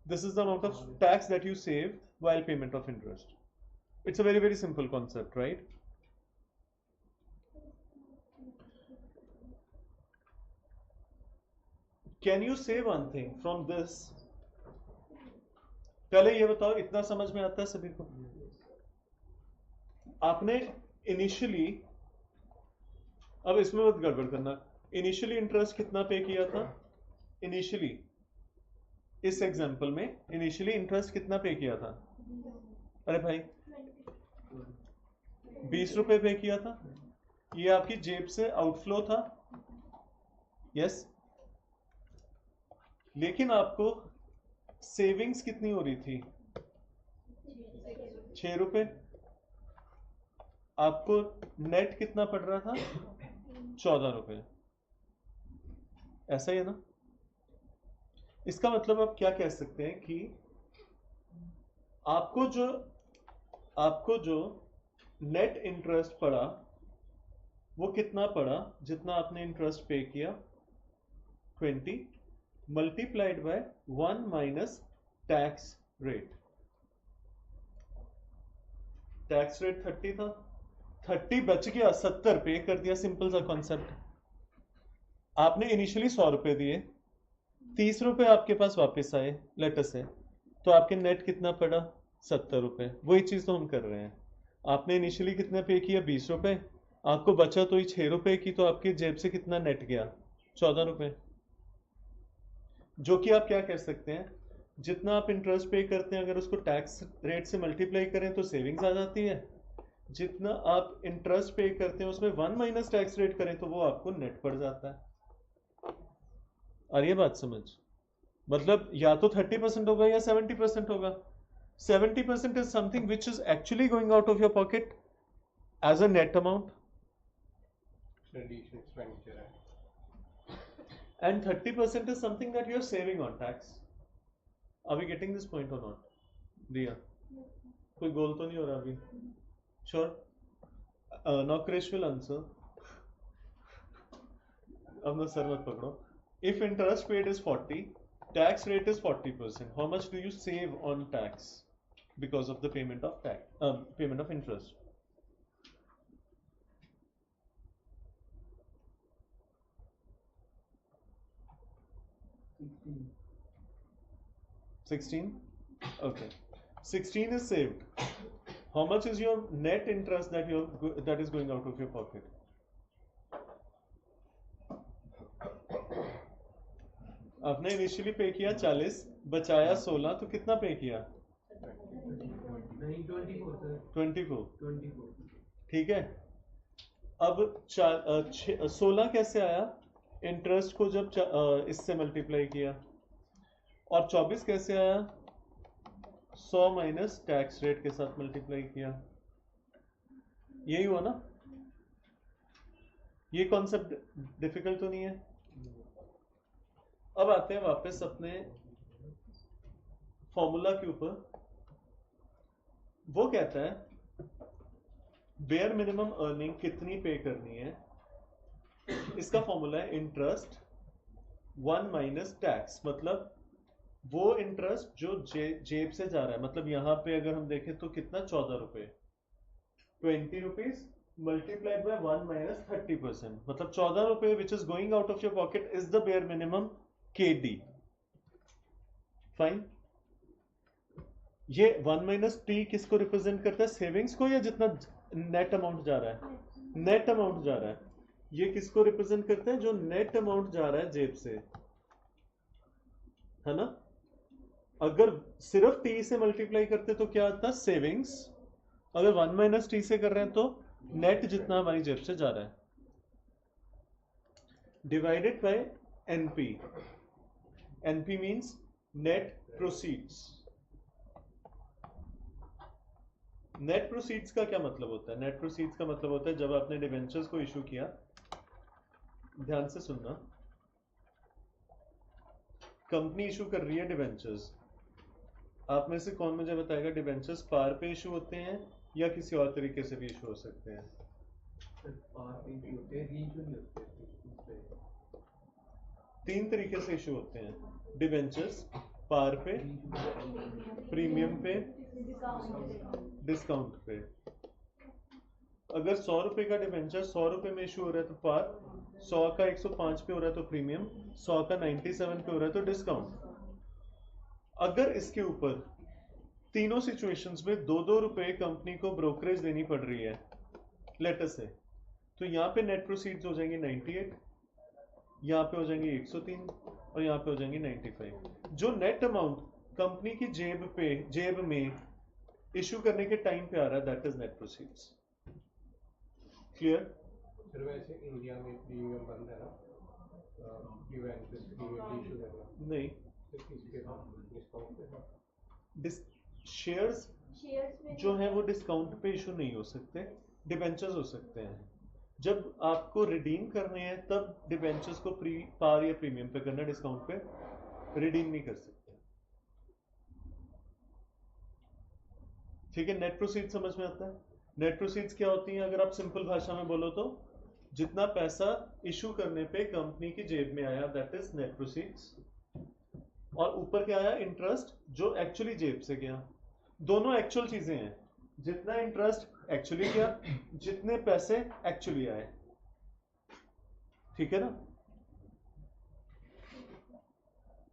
this is the amount of tax that you save while payment of interest. It's a very, very simple concept, right? Can you say one thing from this? पहले ये बताओ, इतना समझ में आता है सभी को? आपने इनिशियली, अब इसमें मत गड़बड़ करना, इनिशियली इंटरेस्ट कितना पे किया था? इनिशियली इस एग्जांपल में इनिशियली इंटरेस्ट कितना पे किया था? अरे भाई 20 रुपए पे किया था। ये आपकी जेब से आउटफ्लो था, यस। लेकिन आपको सेविंग्स कितनी हो रही थी? 6 रुपए। आपको नेट कितना पड़ रहा था? 14 रुपए। ऐसा ही है ना? इसका मतलब आप क्या कह सकते हैं कि आपको जो नेट इंटरेस्ट पड़ा वो कितना पड़ा जितना आपने इंटरेस्ट पे किया 20 multiplied by 1 minus tax rate. Tax rate 30 था, 30 बच गया, 70 पे कर दिया। सिंपल सा कॉन्सेप्ट। आपने इनिशियली 100 रुपए दिए, 30 रुपए आपके पास वापस आए लेटर से, तो आपके नेट कितना पड़ा 70 रुपए। वही चीज तो हम कर रहे हैं। आपने इनिशियली कितना पे किया 20 रुपए, आपको बचा तो ही 6 रुपए की, तो आपकी जेब से कितना नेट गया 14 रुपए। जो कि आप क्या कह सकते हैं, जितना आप इंटरेस्ट पे करते हैं अगर उसको टैक्स रेट से मल्टीप्लाई करें तो सेविंग्स आ जाती है, जितना आप इंटरेस्ट पे करते हैं उसमें 1 माइनस टैक्स रेट करें तो वो आपको नेट पड़ जाता है। और ये बात समझ, मतलब या तो 30% होगा या 70% होगा। 70% is something which is actually going out of your pocket as a net amount, Traditional expenditure है. and 30% is something that you are saving on tax. Are we getting this point or not? Diya, कोई गोल तो नहीं हो रहा अभी? Sure. Now Krish will answer. अब ना sir मत पकड़ो. If interest paid is 40, tax rate is 40%. How much do you save on tax because of the payment of tax, payment of interest? 16? Okay. 16 is saved. How much is your net interest that is going out of your pocket? आपने initially पे किया 40, बचाया 16, तो कितना पे किया? नहीं 24 sir 24। 24 ठीक है। अब 16 कैसे आया? इंटरेस्ट को जब इससे मल्टीप्लाई किया। और 24 कैसे आया? 100 माइनस टैक्स रेट के साथ मल्टीप्लाई किया। यही हुआ ना? ये कॉन्सेप्ट डिफिकल्ट तो नहीं है? अब आते हैं वापस अपने फॉर्मूला के ऊपर। वो कहता है बेयर मिनिमम अर्निंग कितनी पे करनी है। इसका फॉर्मूला है इंटरेस्ट 1 माइनस टैक्स, मतलब वो इंटरेस्ट जो जेब से जा रहा है। मतलब यहां पे अगर हम देखें तो कितना 14 रुपए, 20 रुपीज मल्टीप्लाइड बाय 1 माइनस 30%, मतलब 14 रुपए which is going out of your pocket is the bare minimum KD। Fine. ये 1 माइनस T किसको रिप्रेजेंट करता है? सेविंग्स को, या जितना नेट अमाउंट जा रहा है? नेट अमाउंट जा रहा है। ये किसको रिप्रेजेंट करता है? जो नेट अमाउंट जा रहा है जेब से, है ना? अगर सिर्फ T से मल्टीप्लाई करते तो क्या आता? सेविंग्स। अगर 1 माइनस T से कर रहे हैं तो नेट जितना हमारी जेब से जा रहा है, divided by NP। NP means net proceeds. Net proceeds का क्या मतलब होता है? नेट प्रोसीड्स का मतलब होता है जब आपने डिवेंचर्स को इशू किया, ध्यान से सुनना, कंपनी इशू कर रही है डिवेंचर्स। आप में से कौन मुझे बताएगा डिवेंचर्स पार पे इशू होते हैं या किसी और तरीके से भी इशू हो सकते हैं? तीन तरीके से इशू होते हैं डिवेंचर्स: पार पे, प्रीमियम पे, डिस्काउंट पे। अगर 100 रुपए का डिवेंचर 100 रुपए में इशू हो रहा है तो पार, 100 का 105 पे हो रहा है तो प्रीमियम, 100 का 97 पे हो रहा है तो डिस्काउंट। अगर इसके ऊपर तीनों सिचुएशंस में 2-2 रुपए कंपनी को ब्रोकरेज देनी पड़ रही है लेटर से, तो यहाँ पे नेट प्रोसीड्स हो जाएंगे 98, यहाँ पे हो जाएंगे 103 और यहाँ पे हो जाएंगे 95। जो नेट अमाउंट कंपनी की जेब में इशू करने के टाइम पे आ रहा है, that is net proceeds. Clear? फिर वैसे इंडिया में प्रीमियम बंद है ना, डिवेंचर्स प्रीमियम इशू करना नहीं, तो किसके डिस्काउंट पे? शेयर्स जो है वो डिस्काउंट पे इशू नहीं हो सकते, डिबेंचर्स हो सकते हैं। जब आपको रिडीम करने हैं तब डिबेंचर्स को पार या प्रीमियम पे करना, डिस्काउंट पे रिडीम नहीं कर सकते। ठीक है? नेट प्रोसीड समझ में आता है? नेट प्रोसीड्स क्या होती हैं? अगर आप सिंपल भाषा में बोलो तो जितना पैसा इशू करने पे कंपनी की जेब में आया, दैट इज नेट प्रोसीड्स। और ऊपर क्या आया? इंटरेस्ट, जो एक्चुअली जेब से गया। दोनों एक्चुअल चीजें हैं, जितना इंटरेस्ट एक्चुअली गया, जितने पैसे एक्चुअली आए। ठीक है ना?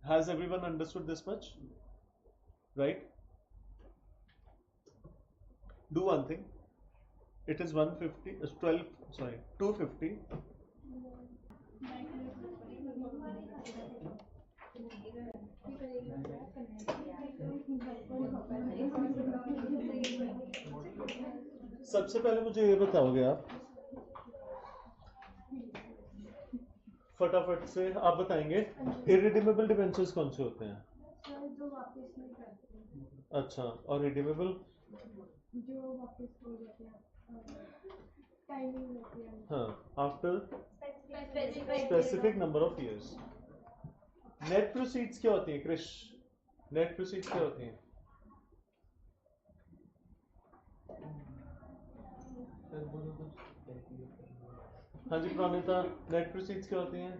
Has everyone understood this much? Right? Do one thing, it is 150 250 सबसे पहले मुझे ये बताओगे आप, फटाफट से आप बताएंगे इरिडीमेबल डिबेंचर्स कौन से होते हैं? सर जो वापस नहीं करते, अच्छा, और रिडीमेबल? जो वापस हो जाते हैं, टाइमिंग होती है। हाँ, after specific specific number of years. Net proceeds क्या होती है क्रिश? नेट प्रोसीड्स क्या होती हैं? हाँ जी प्रणीता, नेट प्रोसीड्स क्या होती हैं?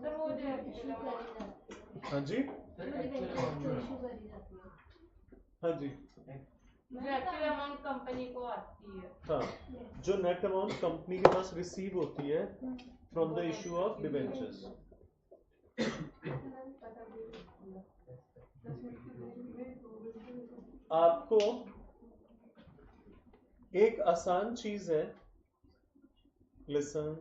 सर वो जो है, हाँ जी, हाँ जी, जो एक्चुअल अमाउंट कंपनी को आती है। हाँ, जो नेट अमाउंट कंपनी के पास रिसीव होती है from the issue of debentures. आपको एक आसान चीज है, लिसन,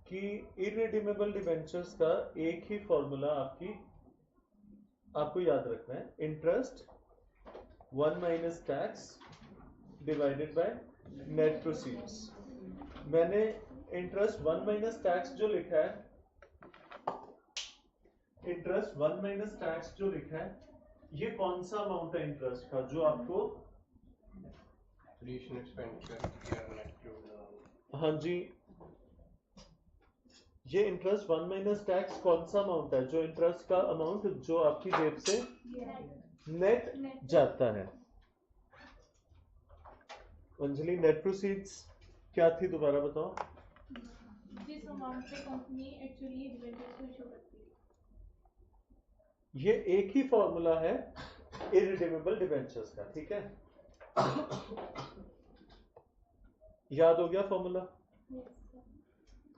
कि इरिडीमेबल डिबेंचर्स का एक ही फॉर्मूला आपको याद रखना है, interest 1 minus tax divided by net proceeds. मैंने इंटरेस्ट 1 माइनस टैक्स जो लिखा है, इंटरेस्ट 1 माइनस टैक्स जो लिखा है, ये कौन सा अमाउंट है इंटरेस्ट का जो आपको? Additional expenditure here net to हाँ जी, ये इंटरेस्ट 1 माइनस टैक्स कौन सा अमाउंट है? जो इंटरेस्ट का अमाउंट जो आपकी जेब से नेट जाता है। अंजलि, नेट प्रोसीड्स क्या थी, दोबारा बताओ। जिस अमाउंट पे कंपनी एक्चुअली डिबेंचर्स को इशू करती है। ये एक ही फॉर्मूला है इरिडीमेबल डिबेंचर्स का, ठीक है? याद हो गया फॉर्मूला?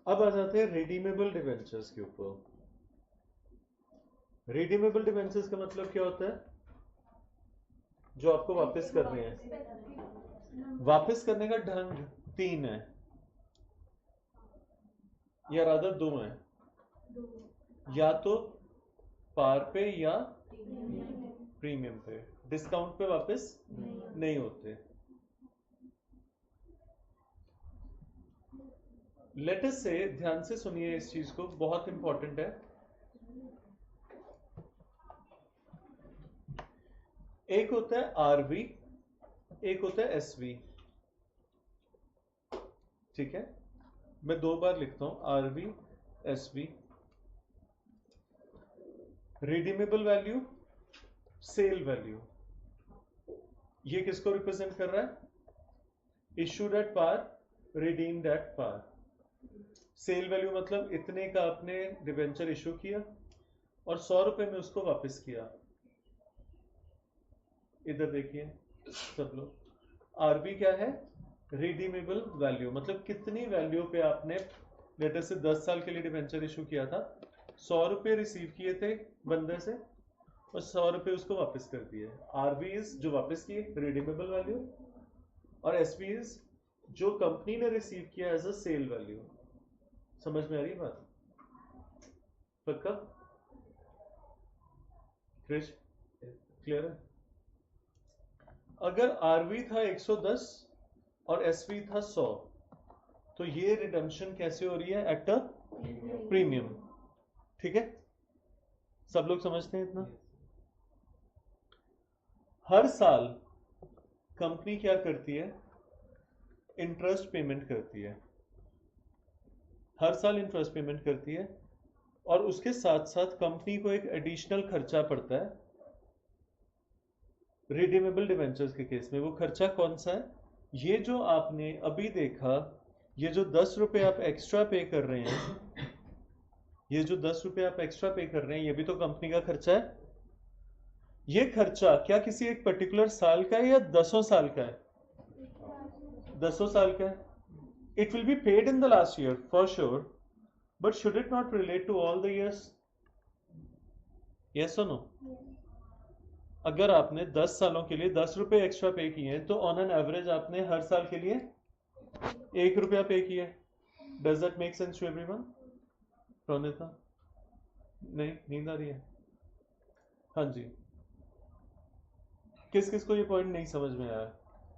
अब आ जाते हैं रिडीमेबल डिबेंचर्स के ऊपर। रिडीमेबल डिबेंचर्स का मतलब क्या होता है? जो आपको वापस करने हैं। वापस करने का ढंग 3 है, या रादर 2 है, या तो पार पे या प्रीमियम पे। डिस्काउंट पे वापस नहीं होते। लेट अस से, ध्यान से सुनिए इस चीज को, बहुत इंपॉर्टेंट है। एक होता है आरवी, एक होता है एसवी। ठीक है, मैं 2 बार लिखता हूं, RV SV. Redeemable value, sale value. ये किसको रिप्रेजेंट कर रहा है? Issued at par, redeemed at par. Sale value मतलब इतने का आपने डिबेंचर इशू किया और 100 रुपए में उसको वापस किया। इधर देखिए सब लोग, आरबी क्या है? रिडीमेबल वैल्यू, मतलब कितनी वैल्यू पे आपने लेटर से 10 साल के लिए डिबेंचर इशू किया था, 100 रुपए रिसीव किए थे बंदे से और 100 रुपए उसको वापस कर दिए। आरबी इज जो वापस किए, रिडीमेबल वैल्यू, और एसबी इज जो कंपनी ने रिसीव किया एज अ सेल वैल्यू। समझ में आ रही बात? पक्का? क्रिश, क्लियर है? अगर आरवी था 110 और एसवी था 100, तो ये रिडम्पशन कैसे हो रही है? At a premium. ठीक है, सब लोग समझते हैं इतना? हर साल कंपनी क्या करती है? इंटरेस्ट पेमेंट करती है। हर साल इंटरेस्ट पेमेंट करती है, और उसके साथ साथ कंपनी को एक एडिशनल खर्चा पड़ता है रिडीमेबल डिवेंचर्स के केस में। वो खर्चा कौन सा है? ये जो आपने अभी देखा, ये जो 10 रुपए आप एक्स्ट्रा पे कर रहे हैं, ये जो 10 रुपए आप एक्स्ट्रा पे कर रहे हैं, ये भी तो कंपनी का खर्चा है। ये खर्चा क्या किसी एक पर्टिकुलर साल का है या 10 साल का है? 10 साल का है। It will be paid in the last year for sure, but should it not relate to all the years? Yes or no? अगर आपने 10 सालों के लिए 10 रुपए एक्स्ट्रा पे किए हैं तो ऑन एन एवरेज आपने हर साल के लिए 1 रुपया पे किया है। Does that make sense to everyone? Praneeta, नहीं, नींद आ रही है? हाँ जी, किस किस को ये पॉइंट नहीं समझ में आया?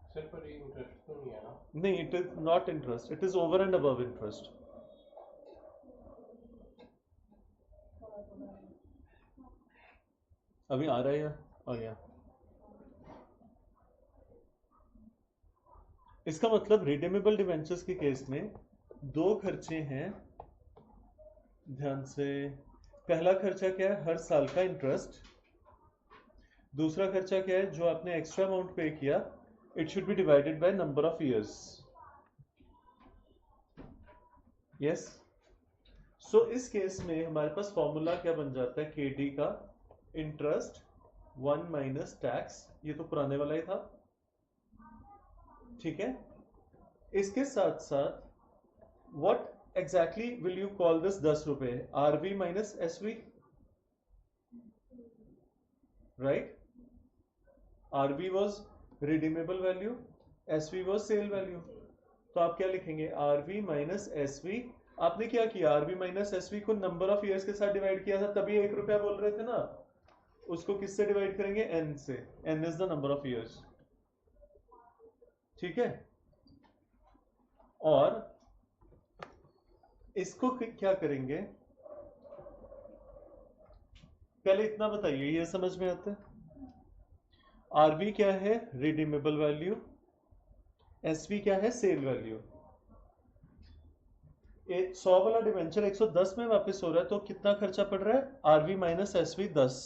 सर पर ये इंटरेस्ट तो नहीं है ना? नहीं, it is not interest, it is over and above interest. अभी आ रहा है या आ गया? इसका मतलब रिडीमेबल डिवेंचर्स के केस में दो खर्चे हैं, ध्यान से। पहला खर्चा क्या है? हर साल का इंटरेस्ट। दूसरा खर्चा क्या है? जो आपने एक्स्ट्रा अमाउंट पे किया, it should be divided by number of years. Yes. So इस केस में हमारे पास फॉर्मूला क्या बन जाता है? केडी का इंटरेस्ट 1 माइनस टैक्स, ये तो पुराने वाला ही था, ठीक है। इसके साथ साथ what exactly will you call this 10 रुपए? RV minus SV, right? RV was redeemable value, SV was sale value. तो आप क्या लिखेंगे? RV minus SV. आपने क्या किया? आरवी माइनस एसवी को नंबर ऑफ ईयर्स के साथ डिवाइड किया था, तभी 1 रुपया बोल रहे थे ना। उसको किससे डिवाइड करेंगे? एन से। N is the number of years, ठीक है। और इसको क्या करेंगे? पहले इतना बताइए, ये समझ में आता है? आरवी क्या है? Redeemable value. एसवी क्या है? Cell value. 100 वाला डिवेंचर 110 में वापस हो रहा है, तो कितना खर्चा पड़ रहा है? RV minus SV 10।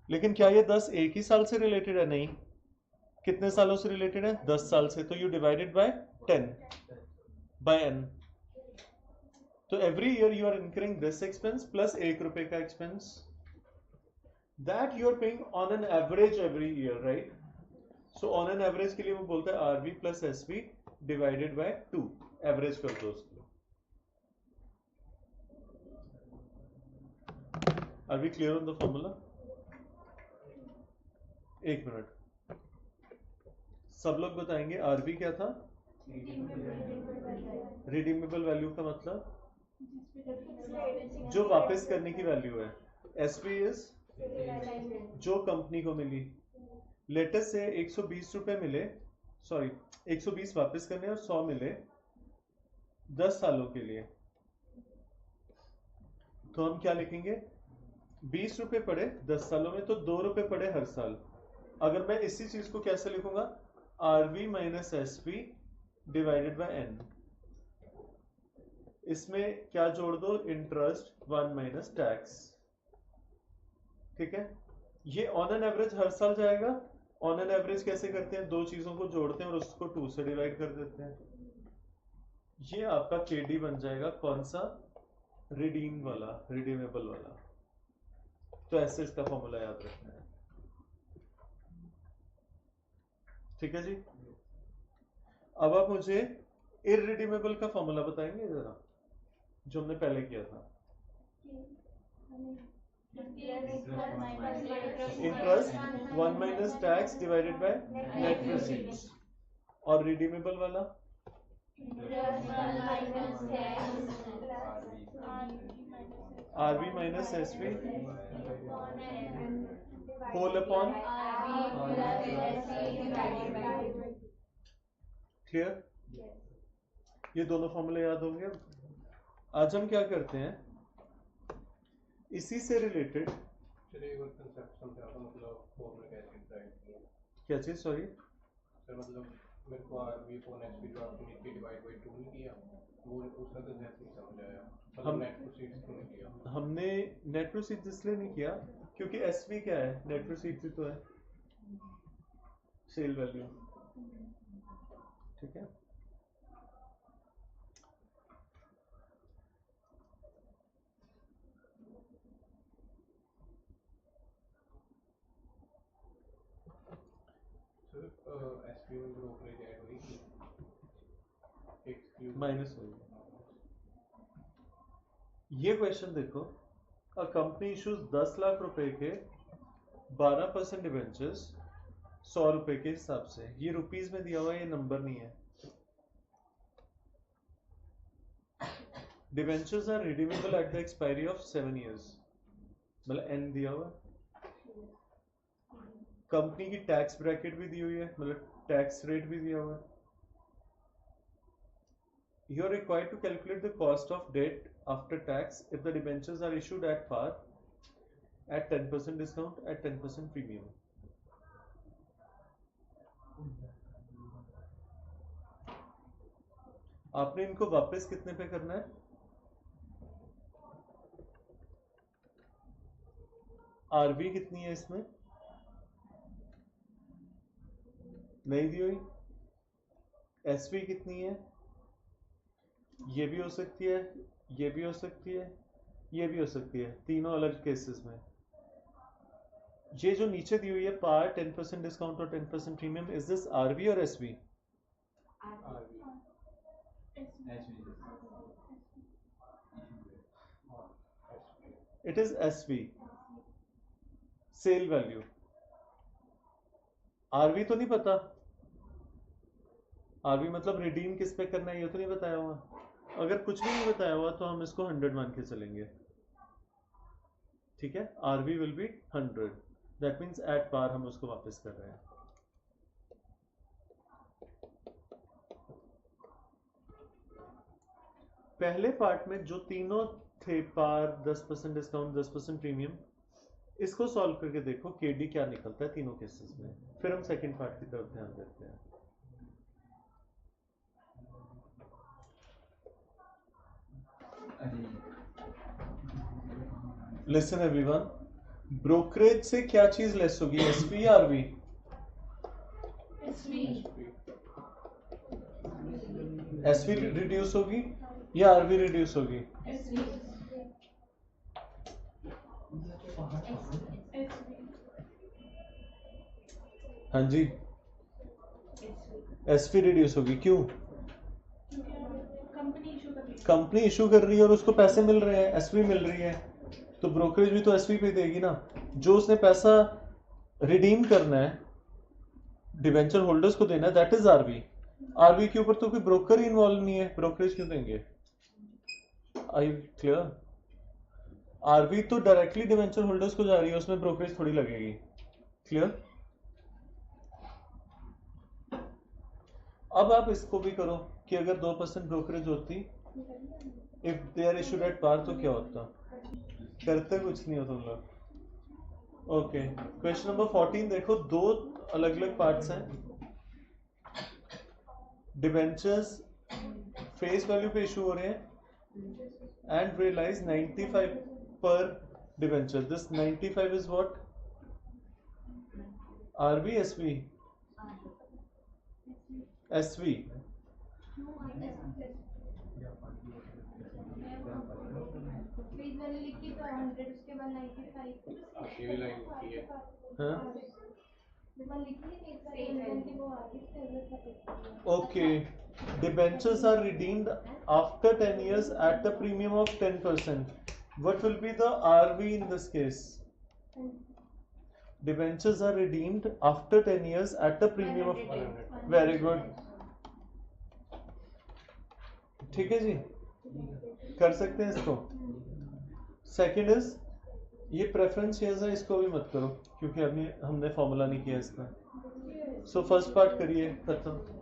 लेकिन क्या ये 10 एक ही साल से रिलेटेड है? नहीं। कितने सालों से रिलेटेड है? 10 साल से। तो you divided by 10 by N. तो every year you are incurring this expense plus 1 रुपए का expense, that you are paying on an average every year, right? So on an average के लिए वो बोलता है RV plus SV divided by 2। Average कर दो उसको। Are we clear on the formula? एक मिनट, सब लोग बताएंगे आरवी क्या था? रिडीमेबल वैल्यू का मतलब जो वापस करने की वैल्यू है। एसवी इज जो कंपनी को मिली। लेटेस्ट से 120 रुपए मिले, सॉरी 120 वापस करने और 100 मिले 10 सालों के लिए, तो हम क्या लिखेंगे? 20 रुपए पड़े 10 सालों में, तो 2 रुपए पड़े हर साल। अगर मैं इसी चीज को कैसे लिखूंगा? RV minus SV divided by N. इसमें क्या जोड़ दो? इंटरेस्ट 1 माइनस टैक्स, ठीक है। ये ऑन एन एवरेज हर साल जाएगा। ऑन एन एवरेज कैसे करते हैं? दो चीजों को जोड़ते हैं और उसको 2 से डिवाइड कर देते हैं। ये आपका केडी बन जाएगा। कौन सा? रिडीम वाला, रिडीमेबल वाला। तो ऐसे इसका फॉर्मूला याद रखना है, ठीक है जी। अब आप मुझे इररिडीमेबल का फॉर्मूला बताएंगे जरा, जो हमने पहले किया था। Interest 1 minus tax divided by net proceeds. और रिडीमेबल वाला RV minus SV whole upon. Clear? ये दोनों फॉर्मूले याद होंगे। आज हम क्या करते हैं, इसी से रिलेटेड चलिए एक बार कंसेप्ट समझाता, मतलब फॉर्मूला कैसे डिराइव किया। क्या चीज? सॉरी सर मतलब मेरे को आरवी अपॉन एसवी जो आपने नीचे डिवाइड बाय 2 नहीं किया, वो उसका कंसेप्ट नहीं समझ आया। मतलब नेट प्रोसीड्स क्यों नहीं किया? हमने नेट प्रोसीड्स इसलिए नहीं किया क्योंकि एसवी क्या है? नेट प्रोसीड्स ही तो है, सेल वैल्यू। ठीक है। एसपी में ब्रोकरेज ऐड हुई एक्सक्लूड माइनस हो गया। ये क्वेश्चन देखो, अ कंपनी इशूज 10 लाख रुपए के 12% डिबेंचर्स 100 रुपए के हिसाब से। ये रुपीस में दिया हुआ है, ये नंबर नहीं है। Debentures are redeemable at the expiry of 7 years, मतलब एन दिया हुआ है। कंपनी की टैक्स ब्रैकेट भी दी हुई है, मतलब टैक्स रेट भी दिया हुआ है। You are required to calculate the cost of debt after tax if the debentures are issued at par at 10% discount at 10% premium. आपने इनको वापस कितने पे करना है? आरबी कितनी है इसमें? नहीं दी हुई। एसवी कितनी है? ये भी हो सकती है, ये भी हो सकती है, ये भी हो सकती है, तीनों अलग केसेस में। ये जो नीचे दी हुई है पार 10% डिस्काउंट और 10% प्रीमियम, इज दिस आरवी और SV? It is SV, sale value. RV तो नहीं पता, आरवी मतलब रिडीम किस पे करना है ये तो नहीं बताया हुआ। अगर कुछ भी नहीं बताया हुआ तो हम इसको 100 मान के चलेंगे, ठीक है। RV will be 100, that means at par हम उसको वापस कर रहे हैं। पहले पार्ट में जो तीनों थे पार, 10% डिस्काउंट, 10% प्रीमियम, इसको सॉल्व करके देखो केडी क्या निकलता है तीनों केसेस में, फिर हम सेकंड पार्ट की तरफ ध्यान देते हैं। लिसन एवरीवन, ब्रोकरेज से क्या चीज लेस होगी, एसपी या आरवी? एसपी रिड्यूस होगी या आरवी रिड्यूस होगी? हाँ जी, एसपी रिड्यूस होगी। क्यों? कंपनी इशू कर रही है और उसको पैसे मिल रहे हैं, एसपी मिल रही है, तो ब्रोकरेज भी तो एसपी पे देगी ना। जो उसने पैसा रिडीम करना है, डिवेंचर होल्डर्स को देना है, दैट इज आरवी। आरवी के ऊपर तो कोई ब्रोकर ही इन्वॉल्व नहीं है, ब्रोकरेज क्यों देंगे? I clear? आरवी तो डायरेक्टली डिवेंचर होल्डर्स को जा रही है, उसमें ब्रोकरेज थोड़ी लगेगी। क्लियर? अब आप इसको भी करो कि अगर 2% ब्रोकरेज होती, if they are issued at par, तो क्या होता? करते कुछ नहीं हो तुम लोग। ओके, क्वेश्चन नंबर 14 देखो, दो अलग अलग पार्ट्स हैं। डिबेंचर्स फेस वैल्यू पे इशू हो रहे हैं एंड रियलाइज 95 पर debenture. This 95 is what? RV, SV? SV. Please मैंने लिखी तो 100 उसके बाद 95। आपकी भी लाइन लिखी है। हाँ, मैं लिखी नहीं थी वो आगे से। okay. Debentures are redeemed after 10 years at the premium of 10%. What will be the RV in this case? Debentures are redeemed after 10 years at the premium of 100। very good. ठीक है जी, कर सकते हैं इसको। सेकंड इज ये preference shares है, इसको भी मत करो क्योंकि अभी हमने फॉर्मूला नहीं किया इसका। सो फर्स्ट पार्ट करिए, खत्म।